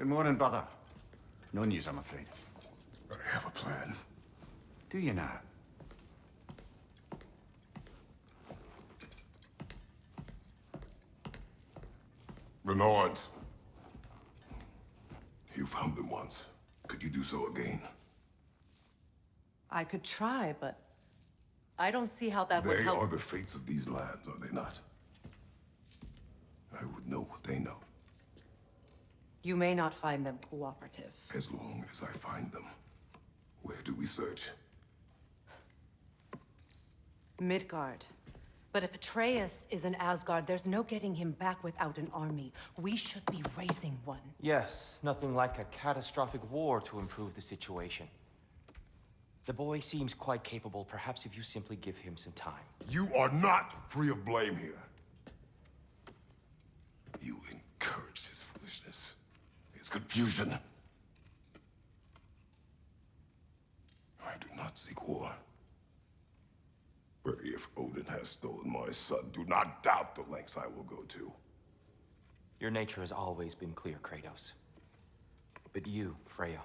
Good morning, brother. No news, I'm afraid. I have a plan. Do you now? The Norns. You found them once. Could you do so again? I could try, but I don't see how that would They help. are the fates of these lands, are they not? I would know what they know, You may not find them cooperative. as long as I find them. Where do we search? Midgard. But if Atreus is in Asgard, there's no getting him back without an army. We should be raising one. Yes, nothing like a catastrophic war to improve the situation. The boy seems quite capable. Perhaps if you simply give him some time. You are not free of blame here. You encouraged his foolishness, his confusion. I do not seek war. But if Odin has stolen my son, do not doubt the lengths I will go to. Your nature has always been clear, Kratos. But you, Freya.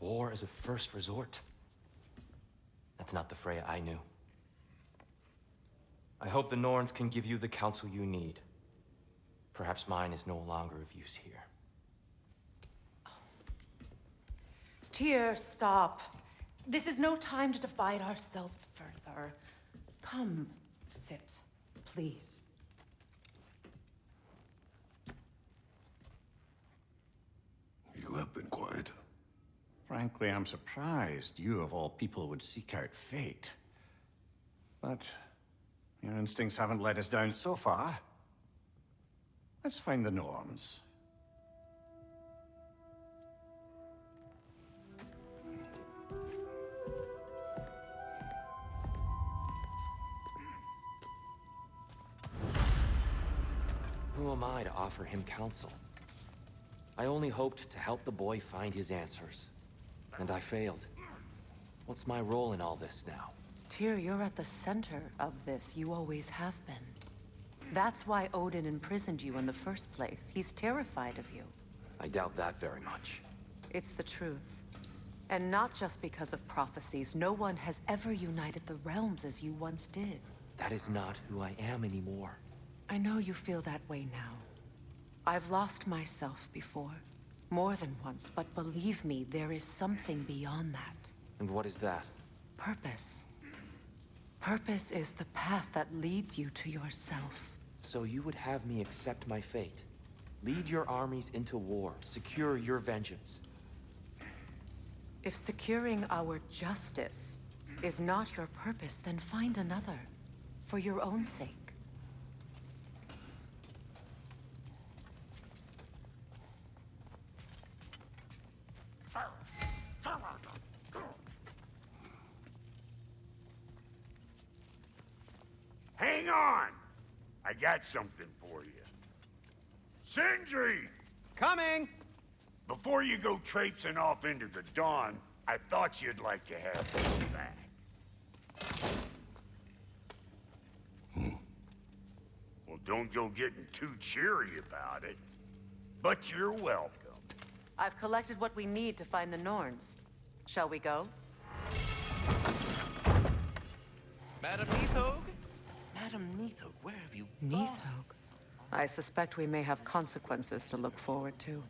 War as a first resort. That's not the Freya I knew. I hope the Norns can give you the counsel you need. Perhaps mine is no longer of use here. Tyr, stop. This is no time to divide ourselves further. Come, sit, please. You have been quiet. Frankly, I'm surprised you, of all people, would seek out fate. But your instincts haven't let us down so far. Let's find the Norns. Who am I to offer him counsel? I only hoped to help the boy find his answers. And I failed. What's my role in all this now? Tyr, you're at the center of this. You always have been. That's why Odin imprisoned you in the first place. He's terrified of you. I doubt that very much. It's the truth. And not just because of prophecies. No one has ever united the realms as you once did. That is not who I am anymore. I know you feel that way now. I've lost myself before. More than once, but believe me, there is something beyond that. And what is that? Purpose. Purpose is the path that leads you to yourself. So you would have me accept my fate? Lead your armies into war, secure your vengeance. If securing our justice is not your purpose, then find another. For your own sake. Hang on! I got something for you. Sindri! Coming! Before you go traipsing off into the dawn, I thought you'd like to have this back. Well, don't go getting too cheery about it. But you're welcome. I've collected what we need to find the Norns. Shall we go? Madam Neathog? Madam Neathog, where have you gone? Neathog. I suspect we may have consequences to look forward to.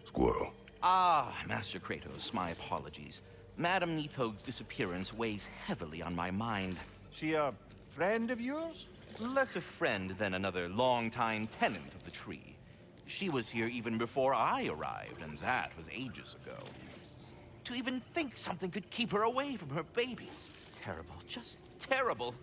Squirrel. Ah, Master Kratos, my apologies. Madam Neathog's disappearance weighs heavily on my mind. She a friend of yours? Less a friend than another longtime tenant of the tree. She was here even before I arrived, and that was ages ago. To even think something could keep her away from her babies. Terrible, just terrible.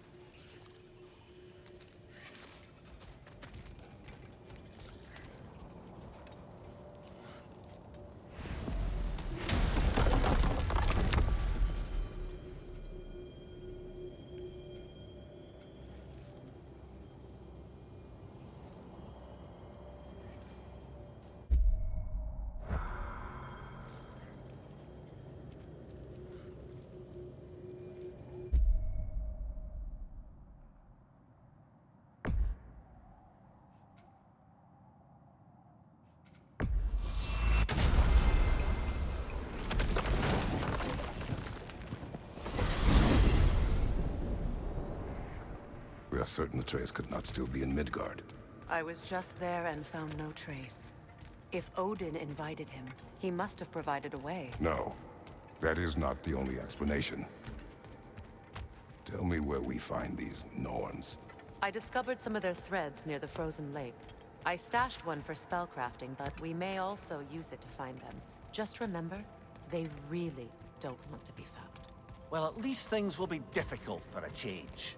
certain Atreus could not still be in Midgard. I was just there and found no trace. If Odin invited him, he must have provided a way. No, that is not the only explanation. Tell me where we find these Norns. I discovered some of their threads near the frozen lake. I stashed one for spellcrafting, but we may also use it to find them. Just remember, they really don't want to be found. Well, at least things will be difficult for a change.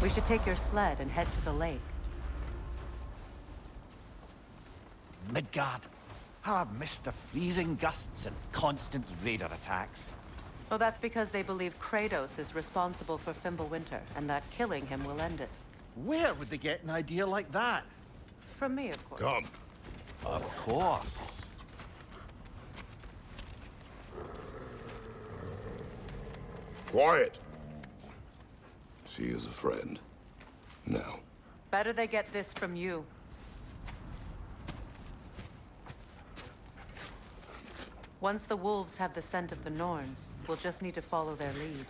We should take your sled and head to the lake. Midgard. How I've missed the freezing gusts and constant raider attacks. Well, that's because they believe Kratos is responsible for Fimbulwinter, and that killing him will end it. Where would they get an idea like that? From me, of course. Come. Of course. Quiet! She is a friend. Now. Better they get this from you. Once the wolves have the scent of the Norns, we'll just need to follow their lead.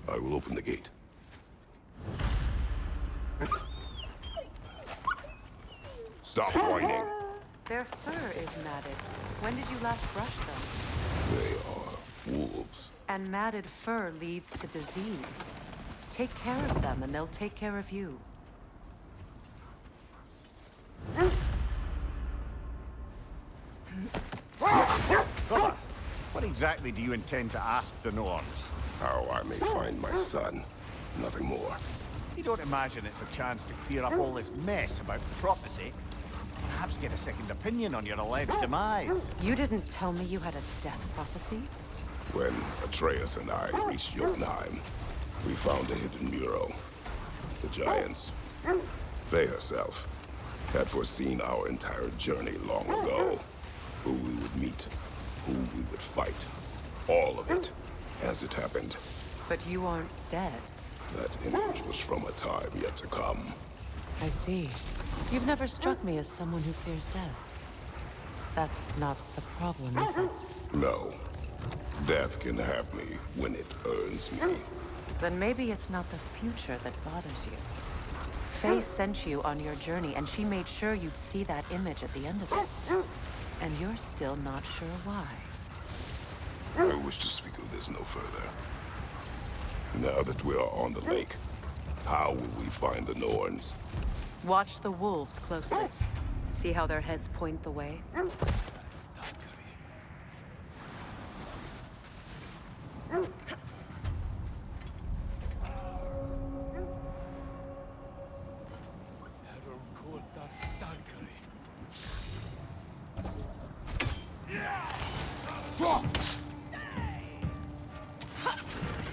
I will open the gate. Stop whining. Their fur is matted. When did you last brush them? They are wolves. And matted fur leads to disease. Take care of them, and they'll take care of you. Brother, what exactly do you intend to ask the Norns? How I may find my son. Nothing more. You don't imagine it's a chance to clear up all this mess about prophecy? Perhaps get a second opinion on your alleged demise. You didn't tell me you had a death prophecy? When Atreus and I reached Jotunheim, we found a hidden mural. The giants, Faye herself, had foreseen our entire journey long ago. Who we would meet, who we would fight. All of it, as it happened. But you aren't dead. That image was from a time yet to come. I see. You've never struck me as someone who fears death. That's not the problem, is it? No. Death can have me when it earns me. Then maybe it's not the future that bothers you. Faye sent you on your journey, and she made sure you'd see that image at the end of it. And you're still not sure why. I wish to speak of this no further. Now that we are on the lake, how will we find the Norns? Watch the wolves closely. See how their heads point the way?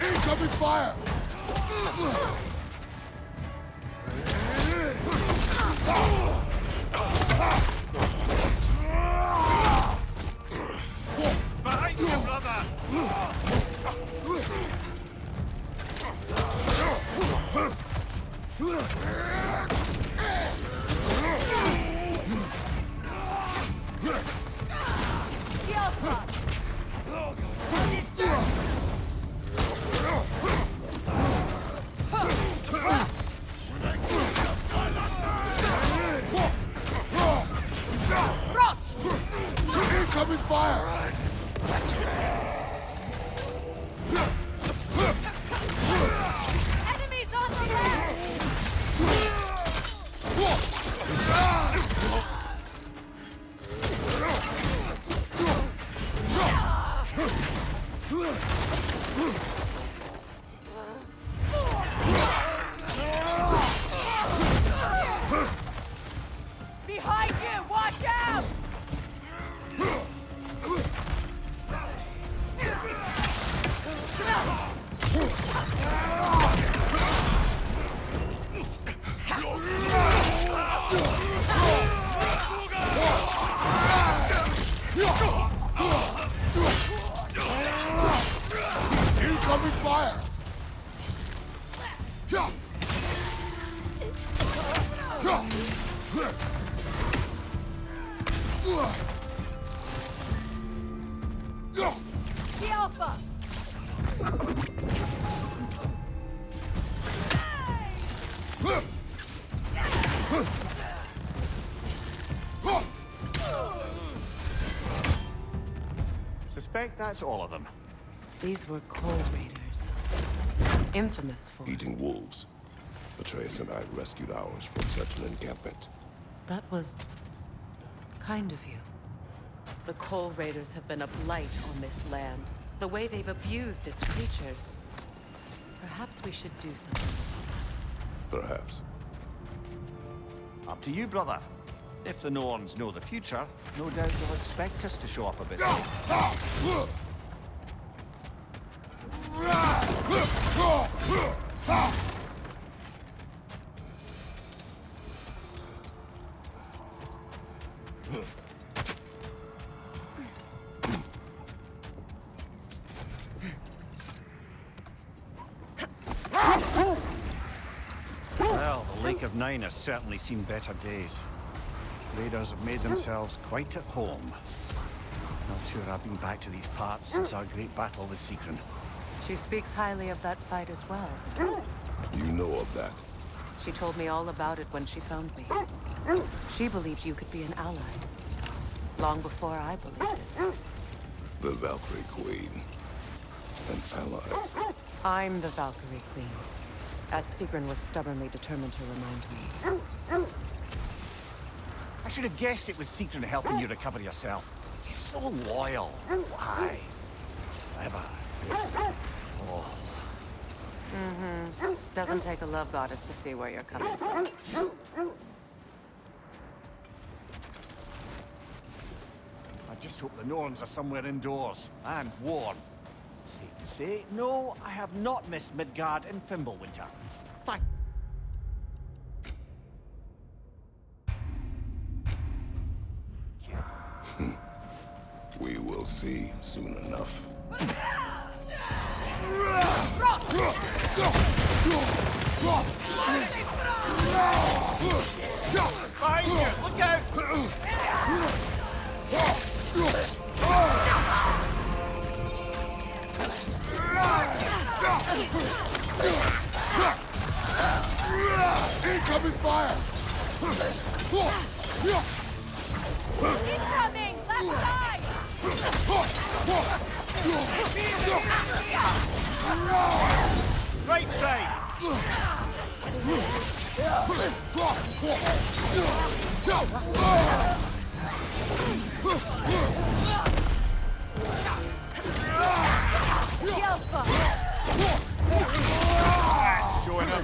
Incoming fire! Behind you, brother! Incoming fire! Enemies on the left! Behind you! Watch out! Incoming fire! The Alpha! suspect that's all of them. These were Cold Raiders. Infamous for... Eating wolves. Atreus and I rescued ours from such an encampment. That was... kind of you. The Cold Raiders have been a blight on this land. The way they've abused its creatures. Perhaps we should do something about that. Perhaps. Up to you, brother. If the Norns know the future, no doubt they'll expect us to show up a bit. Well, the Lake of Nine has certainly seen better days. Raiders have made themselves quite at home. Not sure I've been back to these parts since our great battle with Secret. She speaks highly of that fight as well. You know of that. She told me all about it when she found me. She believed you could be an ally. Long before I believed it. The Valkyrie Queen. An ally. I'm the Valkyrie Queen. As Sigrun was stubbornly determined to remind me. I should have guessed it was Secret helping you recover yourself. She's so loyal. Why? Clever. Oh. Doesn't take a love goddess to see where you're coming from. I just hope the Norns are somewhere indoors and warm. Safe to say, no, I have not missed Midgard in Fimbulwinter. Thank you. We will see soon enough. Behind you! Look out! Incoming fire! Incoming! Left side! Right side! Showing up.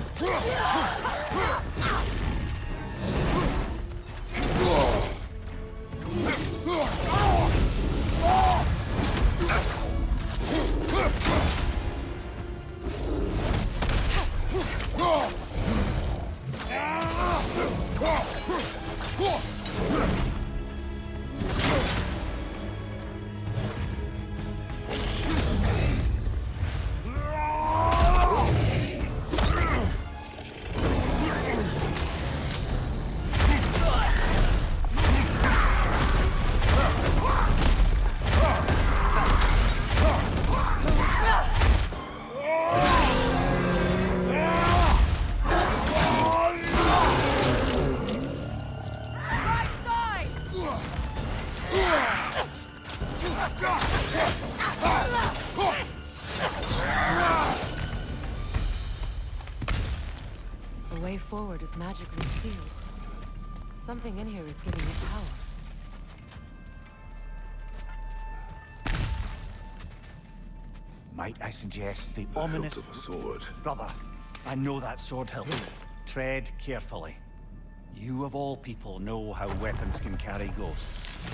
The way forward is magically sealed. Something in here is giving it power. Might I suggest the The ominous... hilt of a sword. Brother, I know that sword hilt. Tread carefully. You of all people know how weapons can carry ghosts.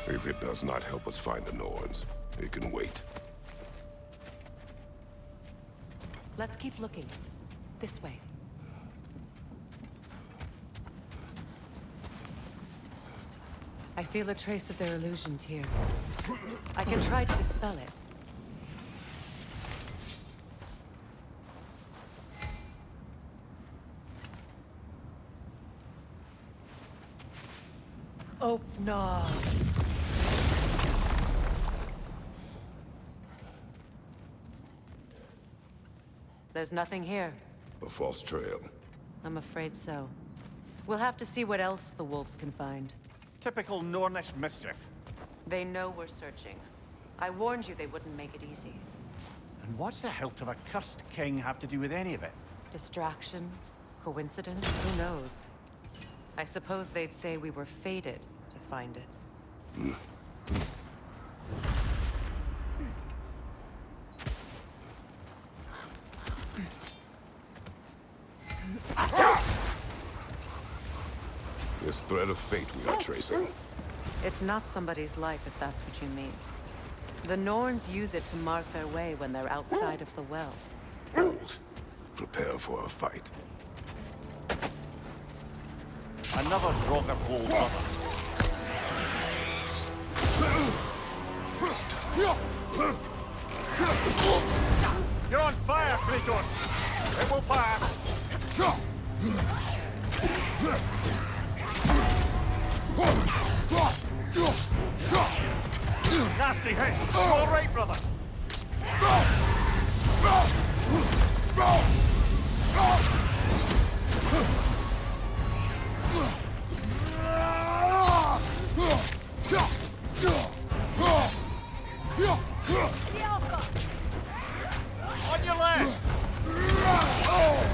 If it does not help us find the Norns, it can wait. Let's keep looking. This way. I feel a trace of their illusions here. I can try to dispel it. Oh, no. There's nothing here. A false trail. I'm afraid so. We'll have to see what else the wolves can find. Typical Nornish mischief. They know we're searching. I warned you they wouldn't make it easy. And what's the hilt of a cursed king have to do with any of it? Distraction? Coincidence? Who knows? I suppose they'd say we were fated to find it. This thread of fate we are tracing. It's not somebody's life, if that's what you mean. The Norns use it to mark their way when they're outside of the well. Hold. Prepare for a fight. Another Draupnir hold, brother. You're on fire, Kratos! It will pass! Nasty hit! All right, brother! On your left! No!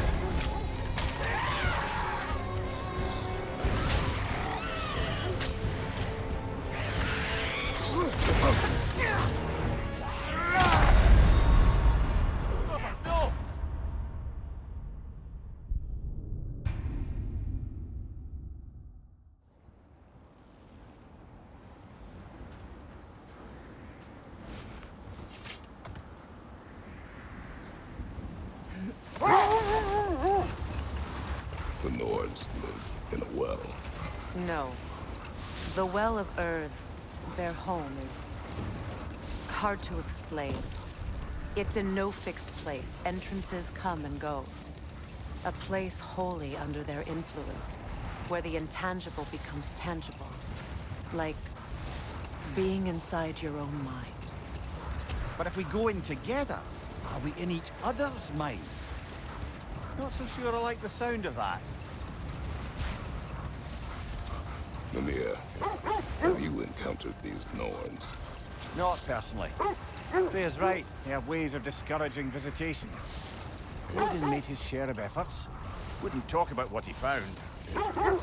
The Norns live in a well. No. The Well of Earth, their home, is hard to explain. It's in no fixed place. Entrances come and go. A place wholly under their influence, where the intangible becomes tangible. Like being inside your own mind. But if we go in together, are we in each other's mind? Not so sure I like the sound of that. Mimir, have you encountered these Norns? Not personally. Freya's right. They have ways of discouraging visitation. Odin made his share of efforts. Wouldn't talk about what he found.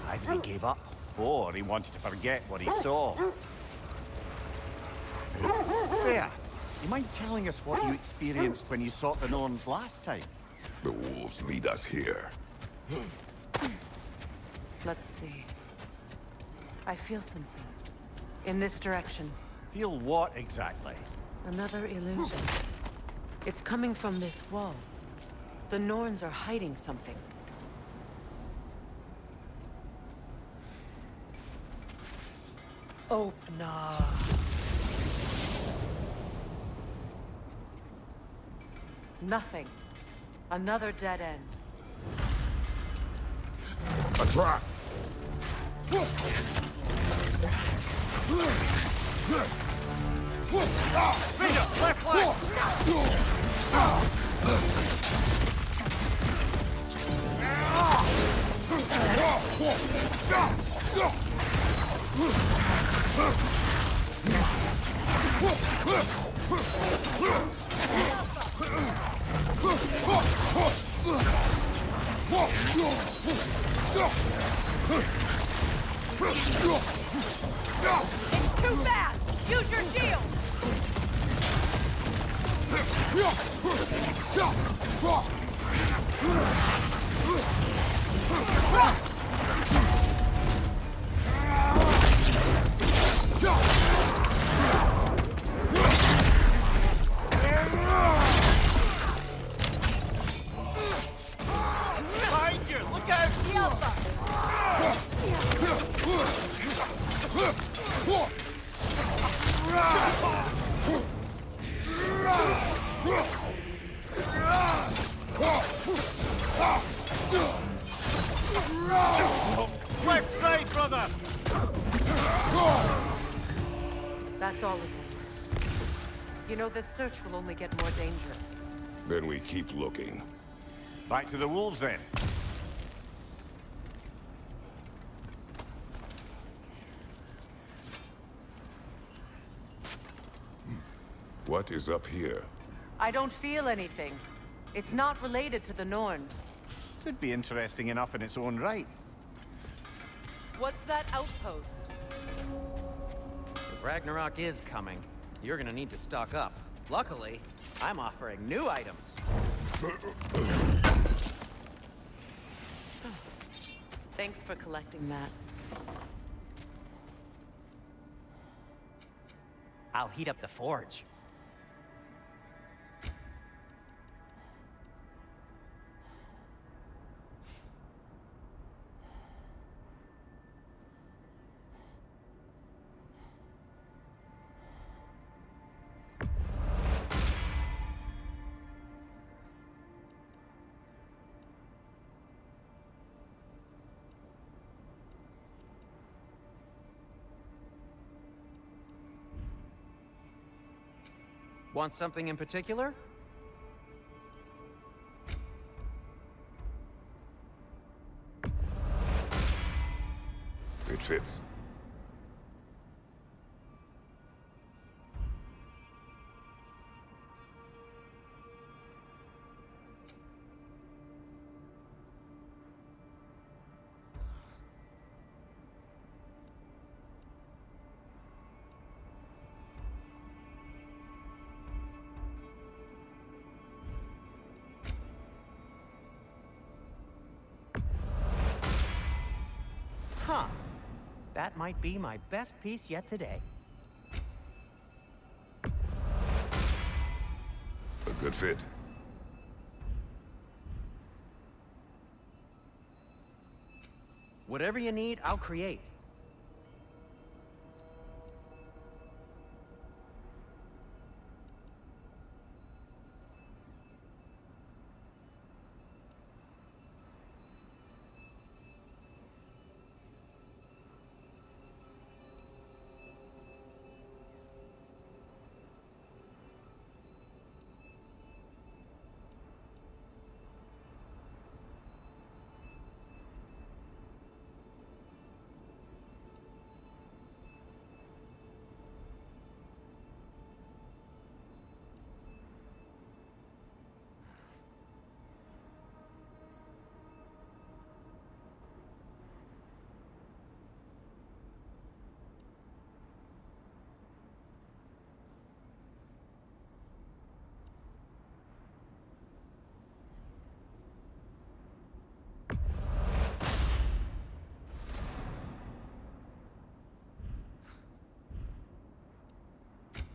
Either he gave up, or he wanted to forget what he saw. Freya, you mind telling us what you experienced when you sought the Norns last time? The wolves lead us here. Let's see. I feel something. In this direction. Feel what exactly? Another illusion. It's coming from this wall. The Norns are hiding something. Open up. Nothing. Another dead end. A trap! Freya, left flank! It's too fast! Use your shield! Behind you! Look out! Left side, brother! That's all of them. You know, this search will only get more dangerous. Then we keep looking. Back to the wolves, then. What is up here? I don't feel anything. It's not related to the Norns. Could be interesting enough in its own right. What's that outpost? If Ragnarok is coming, you're gonna need to stock up. Luckily, I'm offering new items. Thanks for collecting that. I'll heat up the forge. Want something in particular? It fits. Huh. That might be my best piece yet today. A good fit. Whatever you need, I'll create.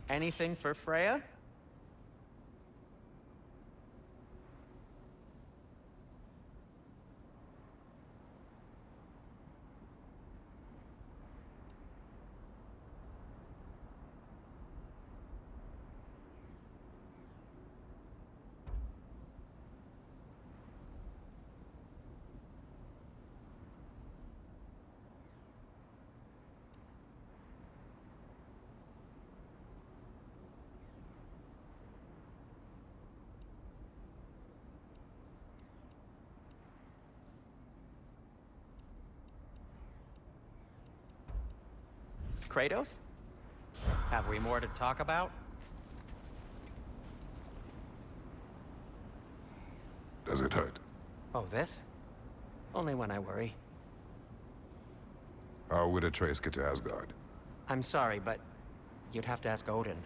Anything for Freya? Kratos? Have we more to talk about? Does it hurt? Oh, this? Only when I worry. How would Atreus get to Asgard? I'm sorry, but you'd have to ask Odin.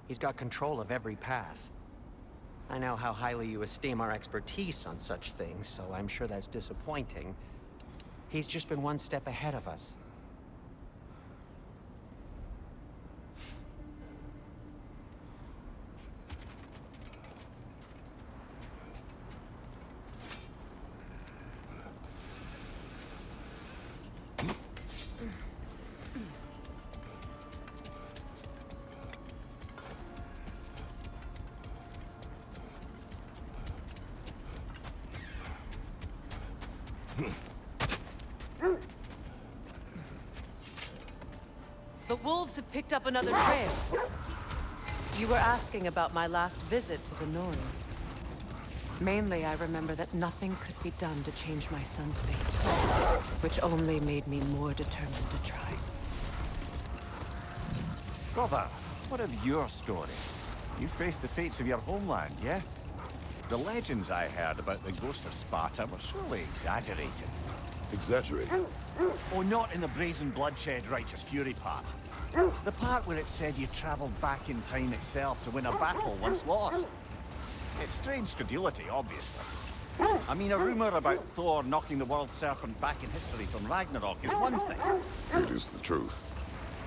He's got control of every path. I know how highly you esteem our expertise on such things, so I'm sure that's disappointing. He's just been one step ahead of us. The wolves have picked up another trail. You were asking about my last visit to the Norns. Mainly, I remember that nothing could be done to change my son's fate, which only made me more determined to try. Brother, what of your story? You faced the fates of your homeland, yeah? The legends I heard about the ghost of Sparta were surely exaggerated. Exaggerated? Oh, not in the brazen bloodshed righteous fury part. The part where it said you travelled back in time itself to win a battle once lost. It's strange credulity, obviously. I mean, a rumour about Thor knocking the world serpent back in history from Ragnarok is one thing. It is the truth.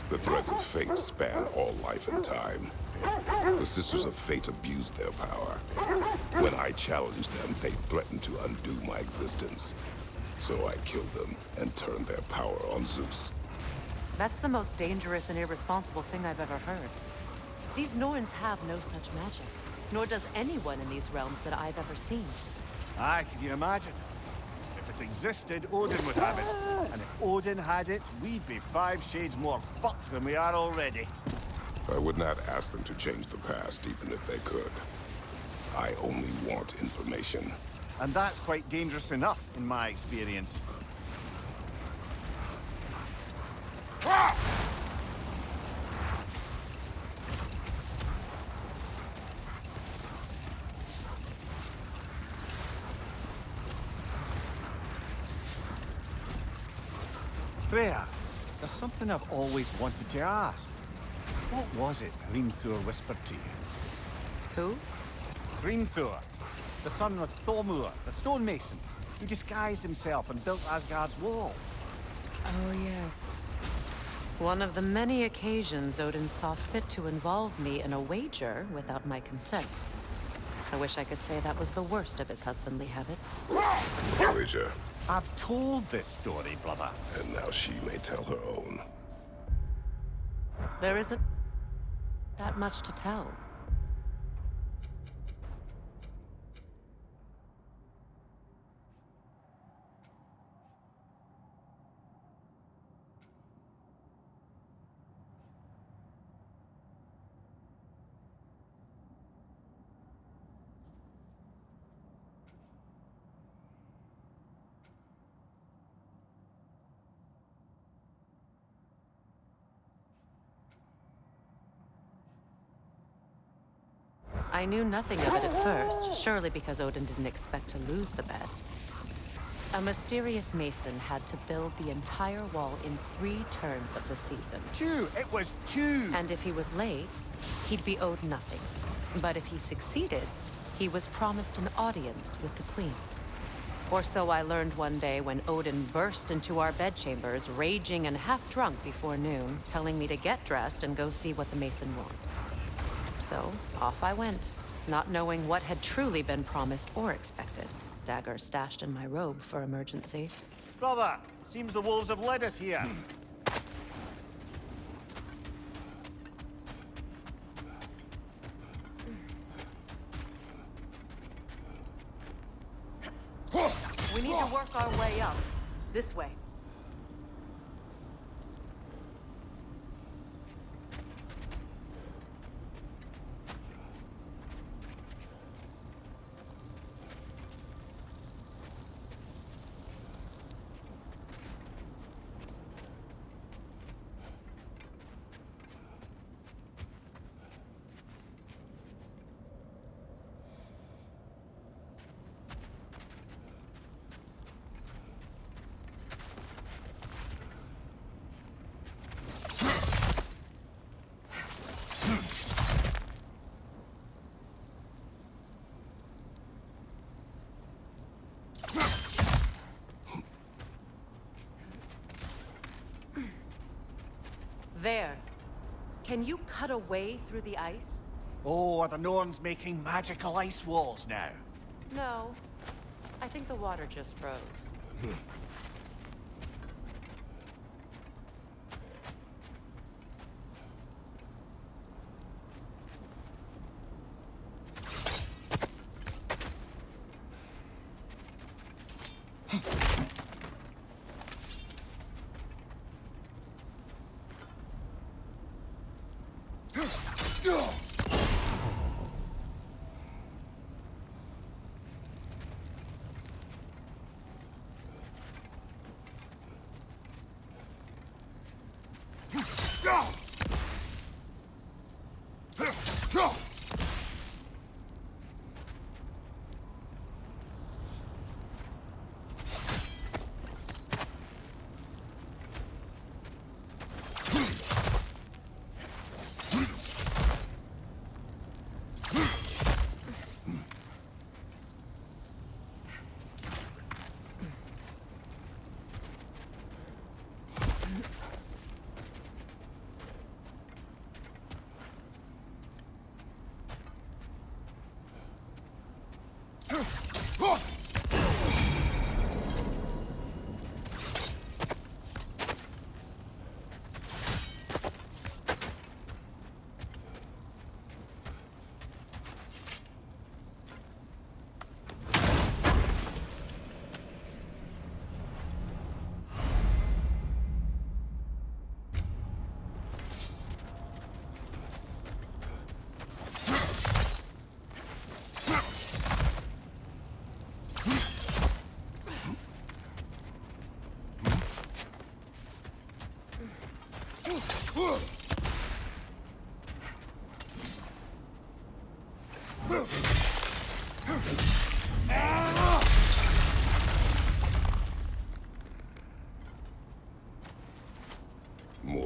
The threads of fate span all life and time. The Sisters of Fate abused their power. When I challenged them, they threatened to undo my existence. So I killed them and turned their power on Zeus. That's the most dangerous and irresponsible thing I've ever heard. These Norns have no such magic, nor does anyone in these realms that I've ever seen. Aye, can you imagine? If it existed, Odin would have it. And if Odin had it, we'd be 5 shades more fucked than we are already. I would not ask them to change the past, even if they could. I only want information. And that's quite dangerous enough, in my experience. Freya, there's something I've always wanted to ask. What was it Hrimthur whispered to you? Who? Hrimthur, the son of Thormur, the stonemason, who disguised himself and built Asgard's wall. Oh, yes. One of the many occasions Odin saw fit to involve me in a wager without my consent. I wish I could say that was the worst of his husbandly habits. Voyager. I've told this story, brother. And now she may tell her own. There isn't that much to tell. I knew nothing of it at first, surely because Odin didn't expect to lose the bet. A mysterious mason had to build the entire wall in 3 turns of the season. 2! It was 2! And if he was late, he'd be owed nothing. But if he succeeded, he was promised an audience with the queen. Or so I learned one day when Odin burst into our bedchambers, raging and half-drunk before noon, telling me to get dressed and go see what the mason wants. So, off I went, not knowing what had truly been promised or expected. Dagger stashed in my robe for emergency. Brother, seems the wolves have led us here. We need to work our way up. This way. There. Can you cut a way through the ice? Oh, are the Norns making magical ice walls now? No. I think the water just froze.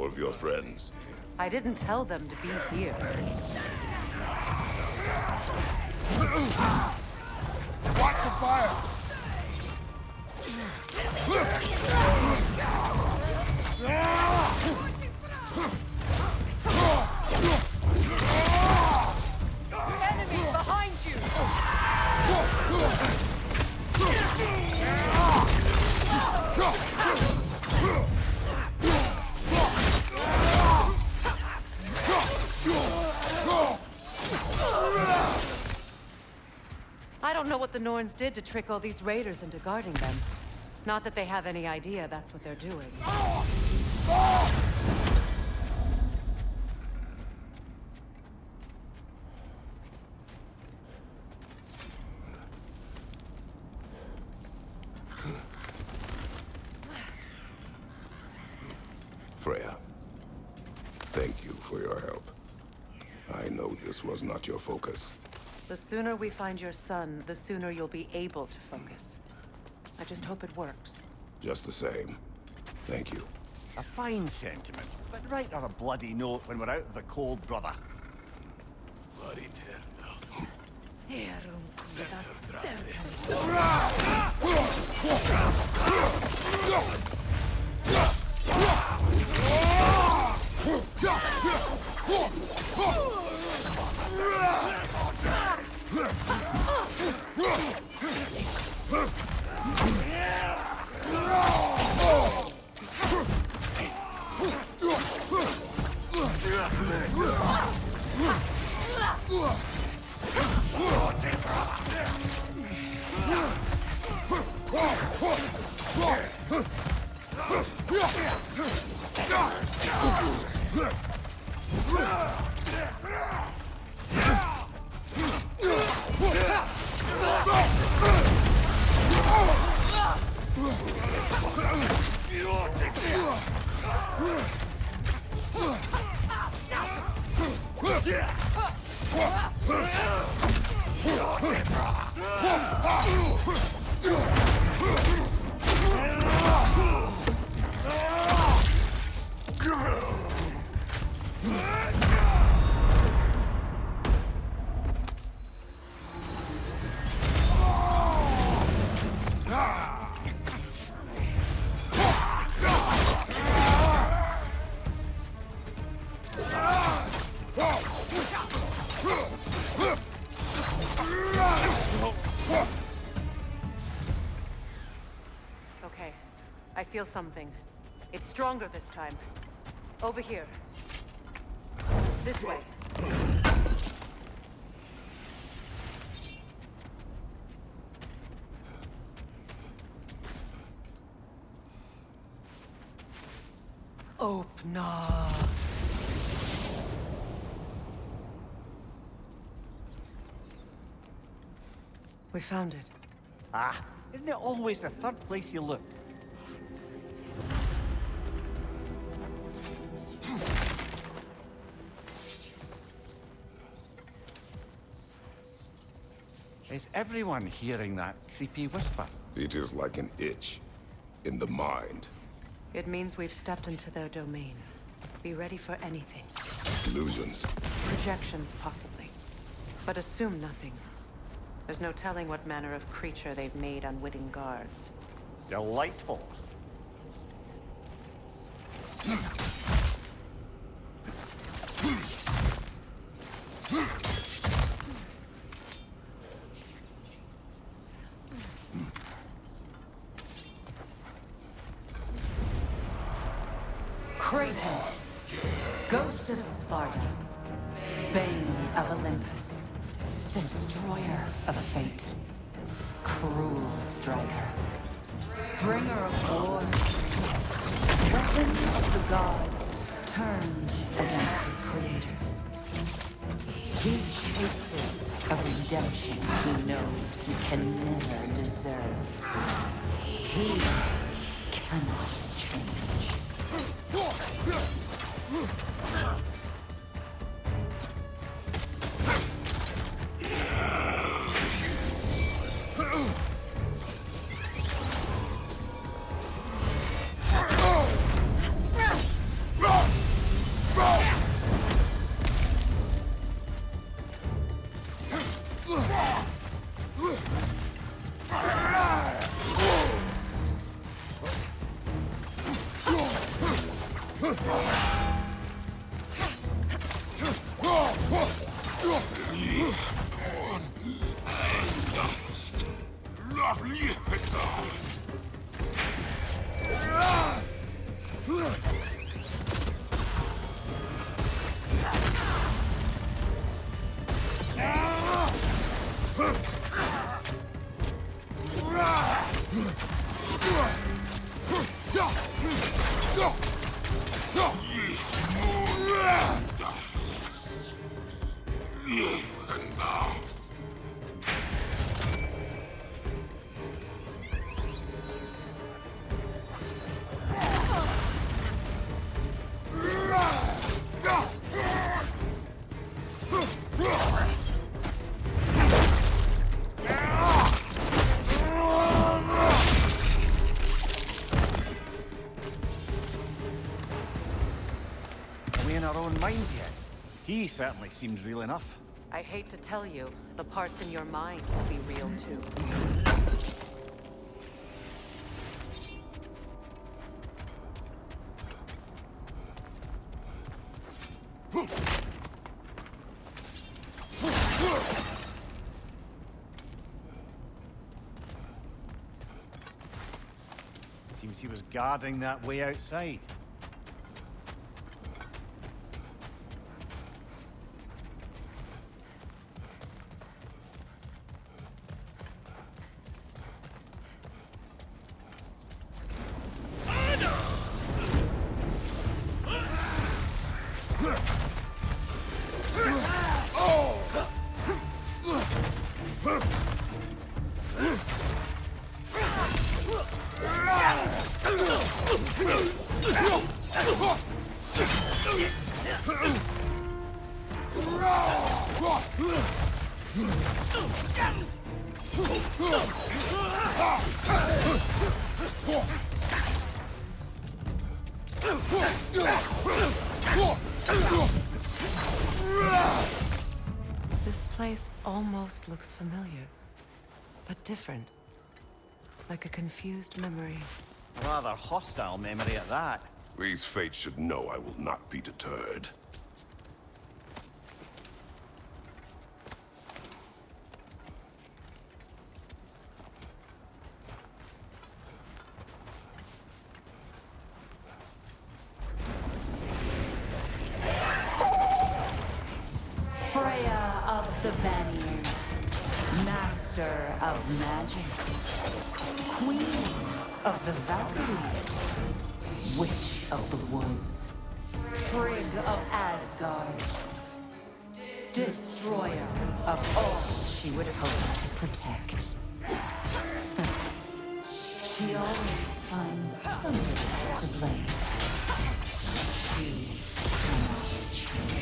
more of your friends. I didn't tell them to be here. Watch the fire! Enemies behind you! I don't know what the Norns did to trick all these raiders into guarding them. Not that they have any idea that's what they're doing. Freya, thank you for your help. I know this was not your focus. The sooner we find your son, the sooner you'll be able to focus. I just hope it works. Just the same, thank you. A fine sentiment, but write her a bloody note when we're out of the cold, brother. Bloody terrible. Okay, I feel something. It's stronger this time. Over here. This way. Draupnir. We found it. Ah, isn't it always the third place you look? Is everyone hearing that creepy whisper? It is like an itch in the mind. It means we've stepped into their domain. Be ready for anything. Illusions. Projections, possibly. But assume nothing. There's no telling what manner of creature they've made unwitting guards. Delightful. Kratos, Ghost of Sparta, Bane of Olympus, Destroyer of Fate, Cruel Striker, Bringer of War, Weapon of the Gods, turned against his creators. He chases a redemption he knows he can never deserve. He cannot change. Our own minds yet. He certainly seemed real enough. I hate to tell you, the parts in your mind will be real too. Seems he was guarding that way outside. This place almost looks familiar, but different. Like a confused memory. A rather hostile memory at that. These fates should know I will not be deterred. Freya of the Vanir, master of magics, queen of the Valkyries, witch of the woods, Frigg of Asgard, destroyer of all she would hope to protect. She always finds somebody to blame. She cannot change.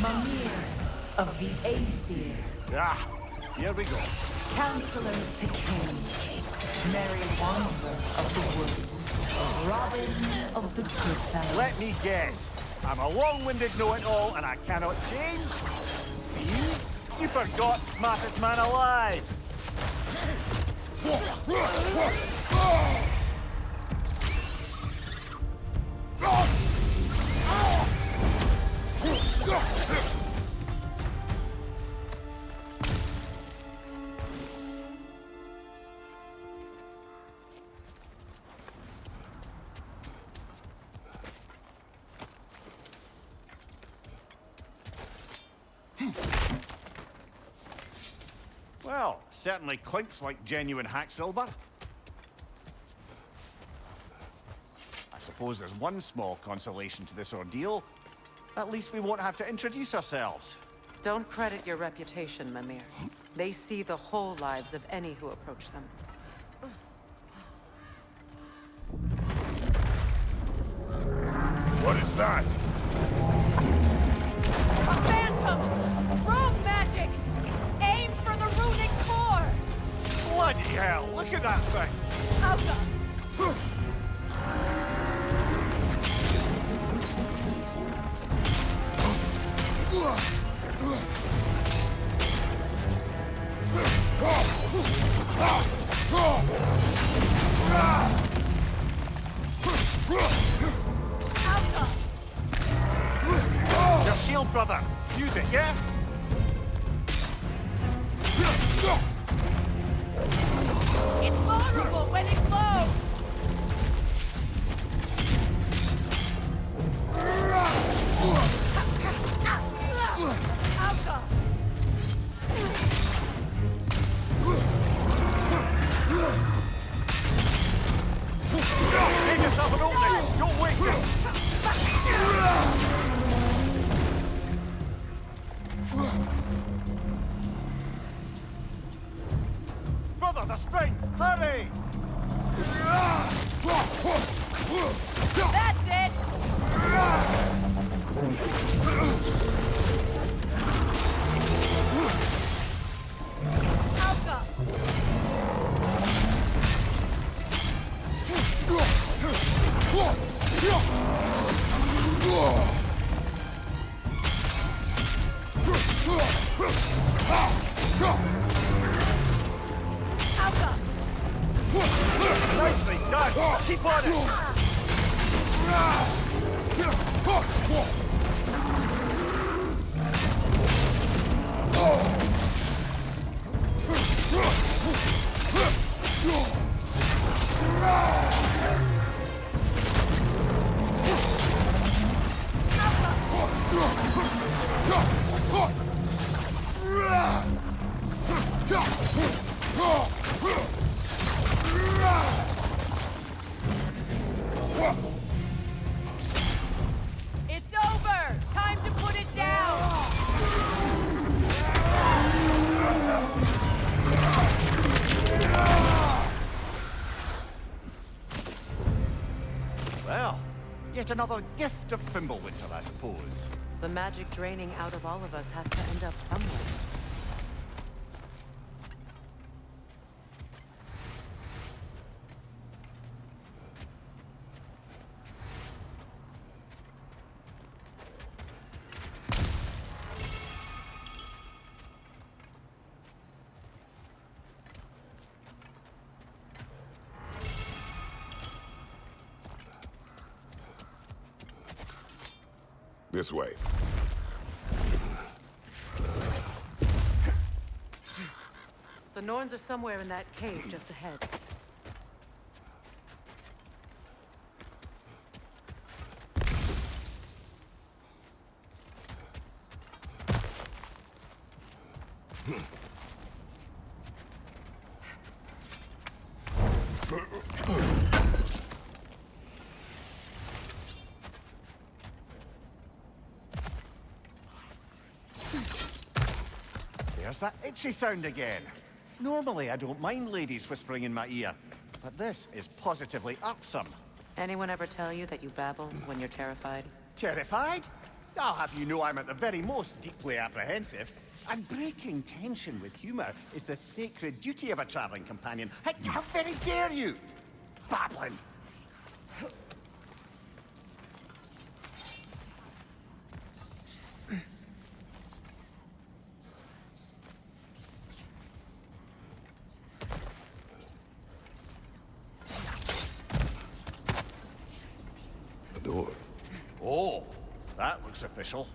Mimir of the Aesir, Ah, here we go. counselor to kings, merry wanderer of the woods, Robin of the Goodfellas. Let me guess. I'm a long-winded know-it-all and I cannot change? See? You forgot smartest man alive! Well, certainly clinks like genuine hack silver. I suppose there's one small consolation to this ordeal. At least we won't have to introduce ourselves. Don't credit your reputation, Mimir. They see the whole lives of any who approach them. What is that? A phantom! Rogue magic! Aim for the runic core! Bloody hell, look at that thing! Alpha! Your shield, brother! Use it, yeah? It's vulnerable when it glows! Alpha! Make yourself an opening! Don't wait! Brother, the springs! Hurry! That's it! Alpha! Alpha! Nicely done! Keep on it! It's over! Time to put it down! Well, yet another gift of Fimbulwinter, I suppose. The magic draining out of all of us has to end up somewhere. This way. The Norns are somewhere in that cave just ahead. There's that itchy sound again. Normally, I don't mind ladies whispering in my ear, but this is positively irksome. Anyone ever tell you that you babble when you're terrified? Terrified? I'll have you know I'm at the very most deeply apprehensive. And breaking tension with humor is the sacred duty of a traveling companion. How very dare you! Babbling! looks official.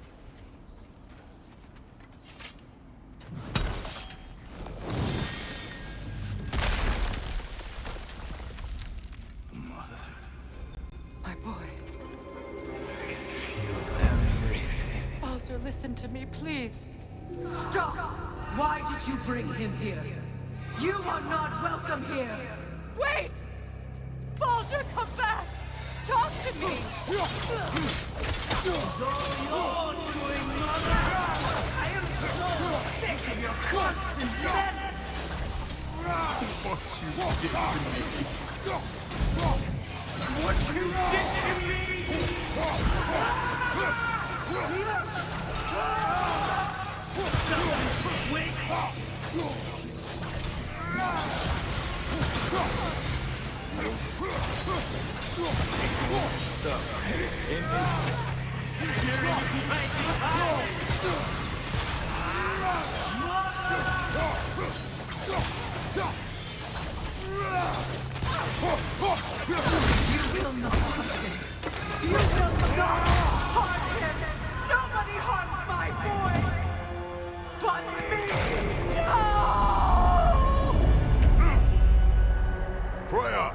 My boy. Baldur, listen to me, please. Stop! Why did you bring him here? You are not welcome here! Wait! Baldur, come back! Talk to me! I am so sick of your constant madness! What you did to me! What you did to me! You will not touch him! You will not harm him! Nobody harms my boy! But me! No! Freya!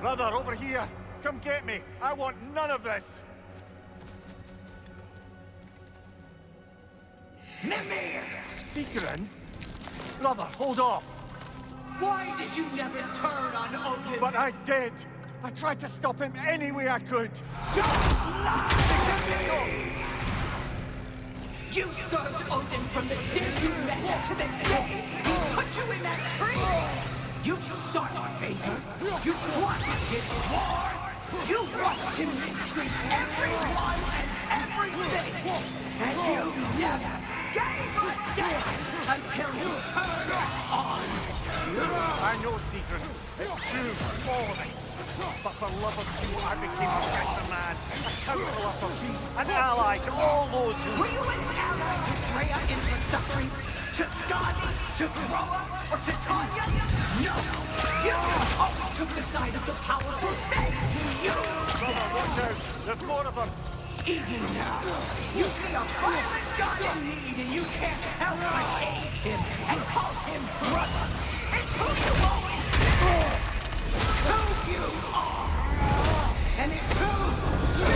Brother, over here! Come get me! I want none of this! Mimir! Secret? Brother, hold off! Why did you never turn on Odin? But I did! I tried to stop him any way I could! Don't lie to me! You served Odin from the day you met to the day he put you in that tree! You sought favor! You wanted his wars! You watched him mistreat everyone and everything! And you never gave a damn until you turned on! I know, Secret. It's true, all of it. But for love of you, I became a better man, a counselor for peace, an ally to all those who... Were you an ally to Freya in her suffering? To Skadi? To Groa? Or to Tanya? No! You always took the side of the powerful. Then you Brother, watch out! There's more of them! even now, you see a violent god in need and you can't help but aid him and call him brother. It's who you always been. Who you are. And it's who you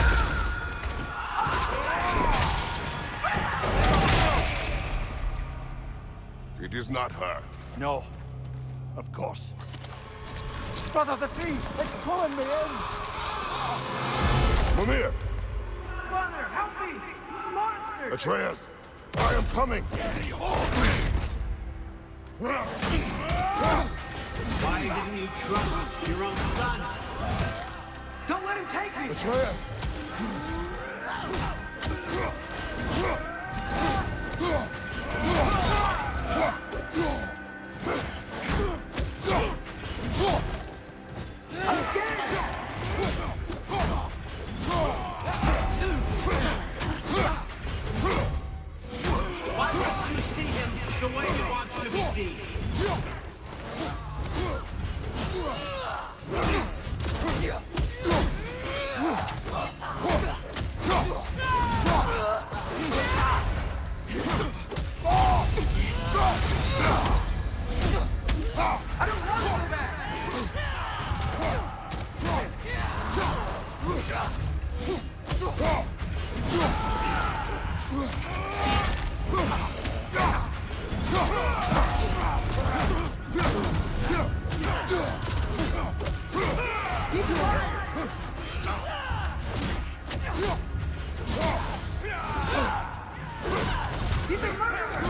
are. It is not her. No. Of course. Brother, the tree! It's pulling me in! Mimir! Brother, help me! Monster! Atreus! I am coming! Why didn't you trust your own son? Don't let him take me! Atreus! I'm scared! Why don't you see him the way he wants to be seen? I don't want to go back! He's a murderer!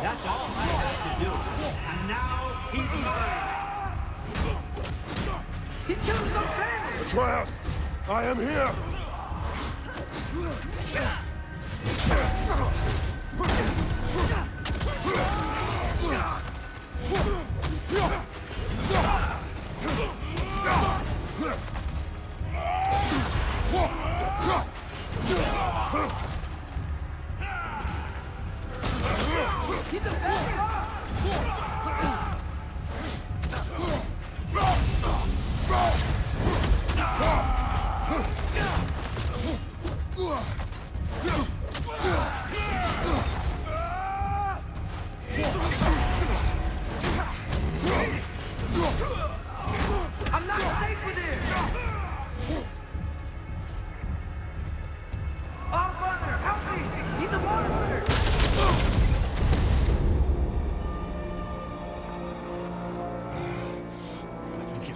That's all I had to do. And now he's mine. He's killing some family! Atreus! I am here! He's a bad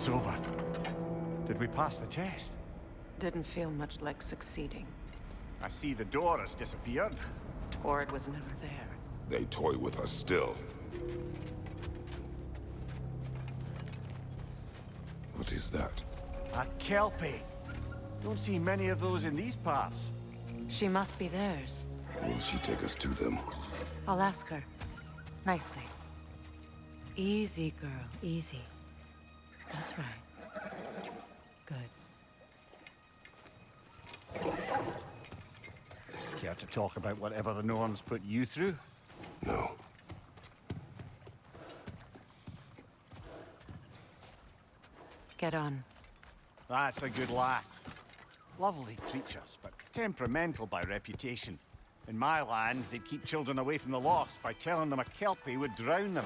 it's over. Did we pass the test? Didn't feel much like succeeding. I see the door has disappeared. Or it was never there. They toy with us still. What is that? A kelpie. Don't see many of those in these parts. She must be theirs. Will she take us to them? I'll ask her. Nicely. Easy, girl. Easy. That's right. Good. Care to talk about whatever the Norns put you through? No. Get on. That's a good lass. Lovely creatures, but temperamental by reputation. In my land, they'd keep children away from the lost by telling them a kelpie would drown them.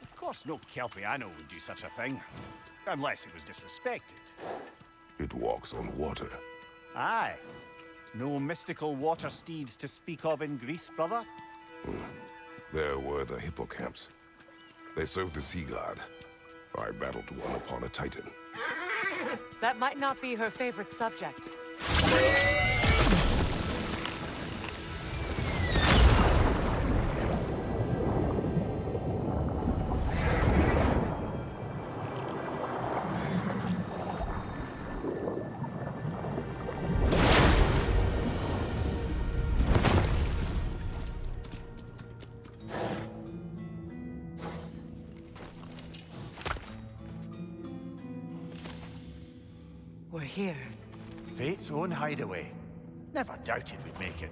Of course, no kelpie I know would do such a thing. Unless it was disrespected. It walks on water. Aye. No mystical water steeds to speak of in Greece, brother? There were the hippocamps. They served the sea god. I battled one upon a titan. That might not be her favorite subject. We're here. Fate's own hideaway. Never doubted we'd make it.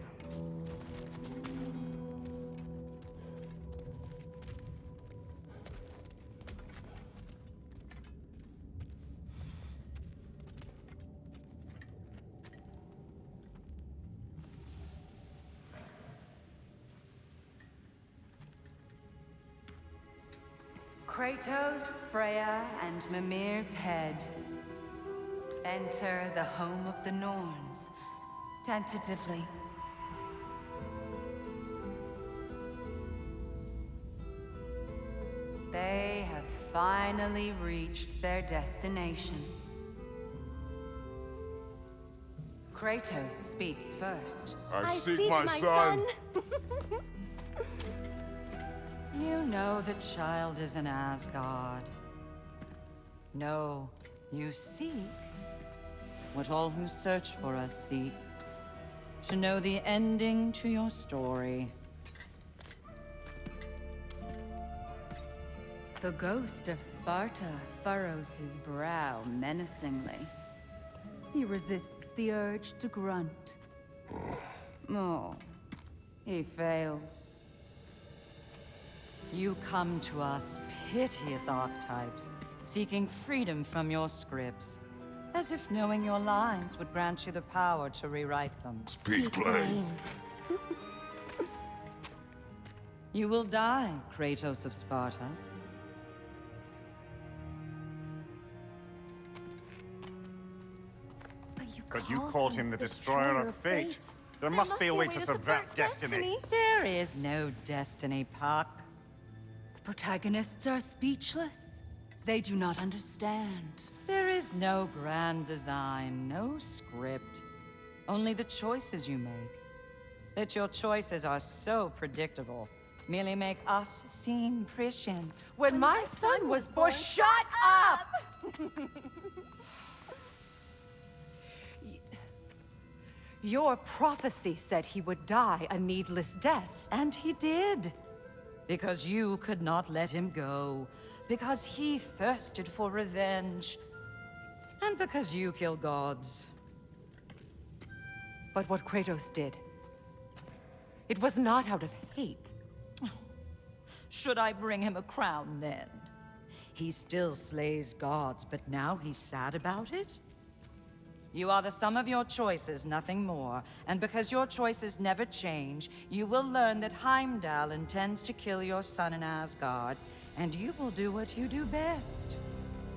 Kratos, Freya, and Mimir's head. Enter the home of the Norns, tentatively. They have finally reached their destination. Kratos speaks first. I seek my son. You know the child is in Asgard. No, you seek what all who search for us seek. To know the ending to your story. The ghost of Sparta furrows his brow menacingly. He resists the urge to grunt. Oh, he fails. You come to us, piteous archetypes, seeking freedom from your scripts. As if knowing your lines would grant you the power to rewrite them. Speak plain. You will die, Kratos of Sparta. But you called him the destroyer of fate. There must be a way to subvert destiny. There is no destiny, Puck. The protagonists are speechless. They do not understand. There is no grand design, no script. Only the choices you make. That your choices are so predictable merely make us seem prescient. When my son was born, shut up! Your prophecy said he would die a needless death. And he did. Because you could not let him go. Because he thirsted for revenge. And because you kill gods. But what Kratos did, it was not out of hate. Should I bring him a crown then? He still slays gods, but now he's sad about it? You are the sum of your choices, nothing more. And because your choices never change, you will learn that Heimdall intends to kill your son in Asgard, and you will do what you do best.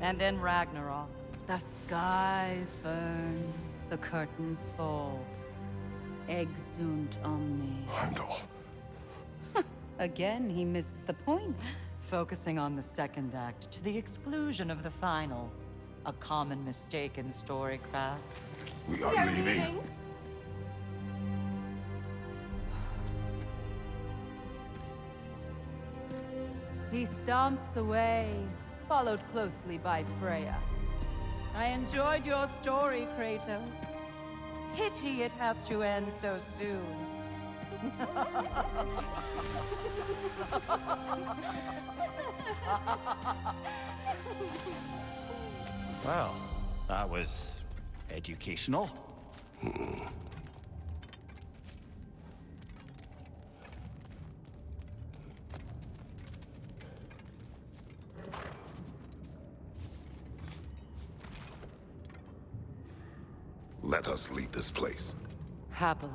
And then Ragnarok. The skies burn, the curtains fall. Exunt omnes. Heimdall. Again, he misses the point. Focusing on the second act to the exclusion of the final. A common mistake in storycraft. We are leaving. He stomps away, followed closely by Freya. I enjoyed your story, Kratos. Pity it has to end so soon. Well, that was educational. Let us leave this place. Happily.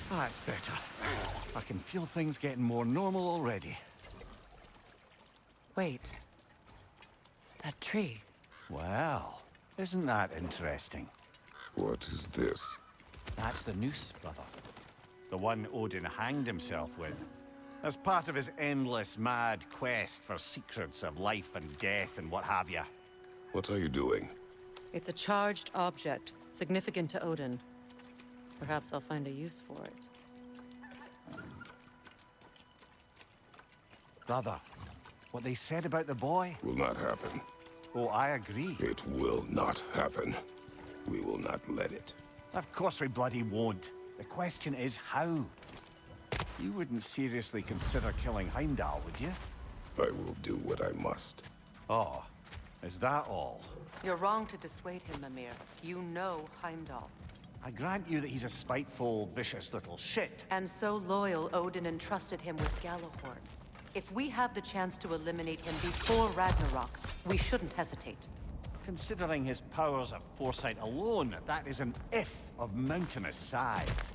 That's better. I can feel things getting more normal already. Wait. That tree. Well, isn't that interesting? What is this? That's the noose, brother. The one Odin hanged himself with. As part of his endless, mad quest for secrets of life and death and what have you. What are you doing? It's a charged object, significant to Odin. Perhaps I'll find a use for it. Brother, what they said about the boy? Will not happen. Oh, I agree. It will not happen. We will not let it. Of course we bloody won't. The question is how. You wouldn't seriously consider killing Heimdall, would you? I will do what I must. Oh, is that all? You're wrong to dissuade him, Mimir. You know Heimdall. I grant you that he's a spiteful, vicious little shit. And so loyal, Odin entrusted him with Gjallarhorn. If we have the chance to eliminate him before Ragnarok, we shouldn't hesitate. Considering his powers of foresight alone, that is an if of mountainous size.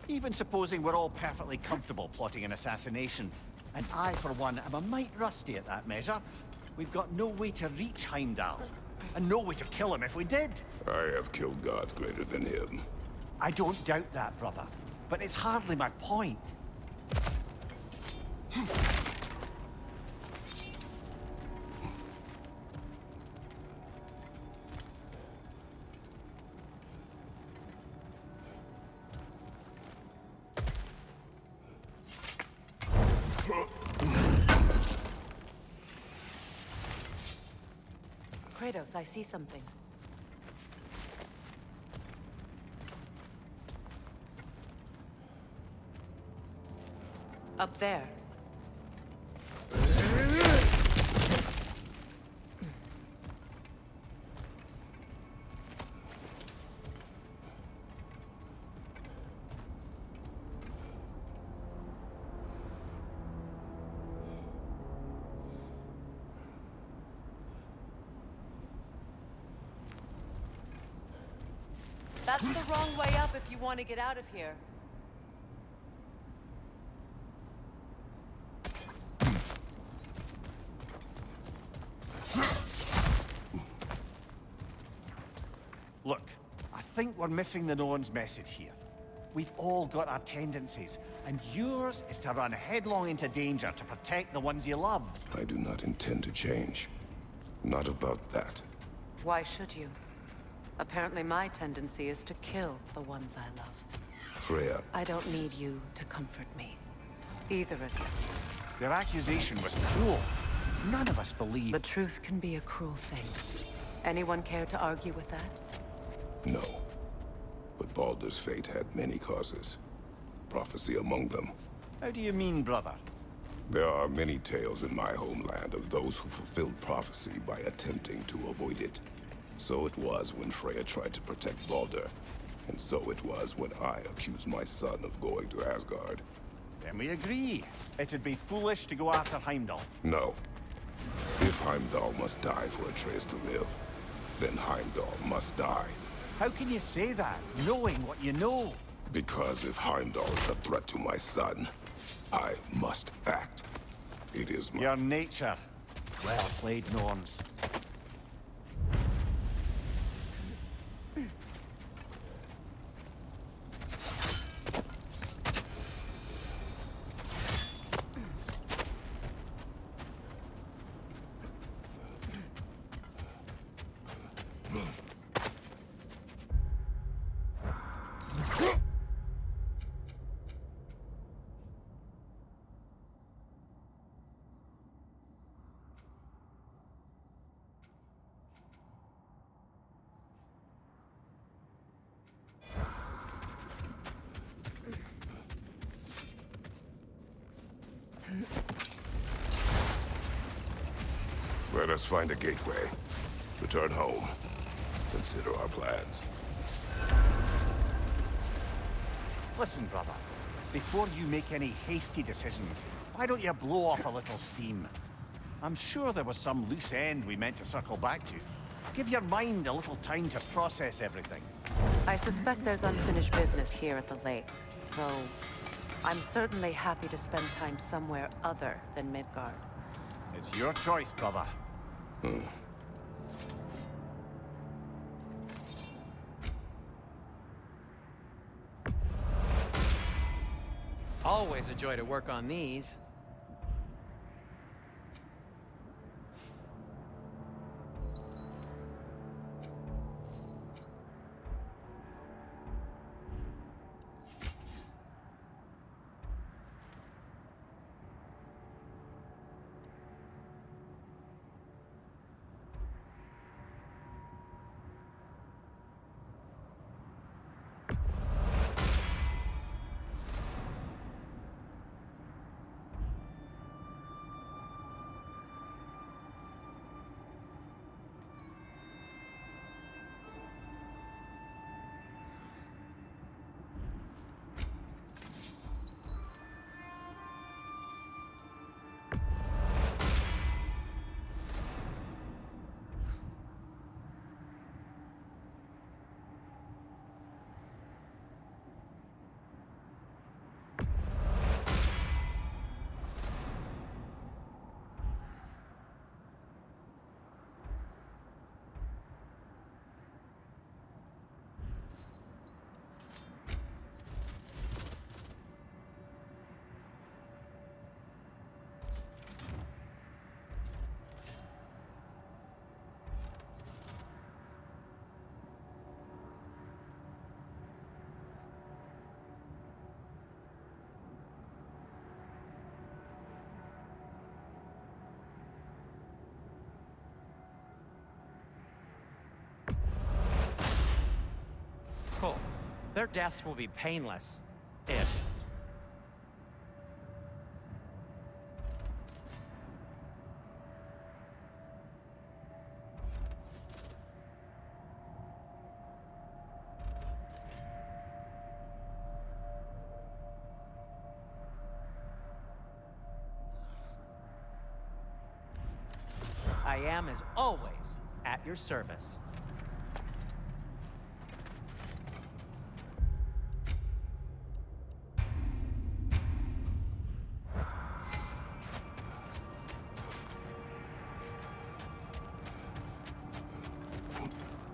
Even supposing we're all perfectly comfortable plotting an assassination, and I, for one, am a mite rusty at that measure, we've got no way to reach Heimdall, and no way to kill him if we did. I have killed gods greater than him. I don't doubt that, brother, but it's hardly my point. Kratos, I see something. Up there. That's the wrong way up if you want to get out of here. Look, I think we're missing the Norns' message here. We've all got our tendencies, and yours is to run headlong into danger to protect the ones you love. I do not intend to change. Not about that. Why should you? Apparently my tendency is to kill the ones I love. Freya. I don't need you to comfort me. Either of you. Their accusation was cruel. None of us believe... The truth can be a cruel thing. Anyone care to argue with that? No. But Baldur's fate had many causes. Prophecy among them. How do you mean, brother? There are many tales in my homeland of those who fulfilled prophecy by attempting to avoid it. So it was when Freya tried to protect Baldur. And so it was when I accused my son of going to Asgard. Then we agree. It'd be foolish to go after Heimdall. No. If Heimdall must die for Atreus to live, then Heimdall must die. How can you say that, knowing what you know? Because if Heimdall is a threat to my son, I must act. It is my... Your nature. Well played, Norns. Let us find a gateway. Return home. Consider our plans. Listen, brother. Before you make any hasty decisions, why don't you blow off a little steam? I'm sure there was some loose end we meant to circle back to. Give your mind a little time to process everything. I suspect there's unfinished business here at the lake, though I'm certainly happy to spend time somewhere other than Midgard. It's your choice, brother. Always a joy to work on these. Cool. Their deaths will be painless. Ish. I am, as always, at your service.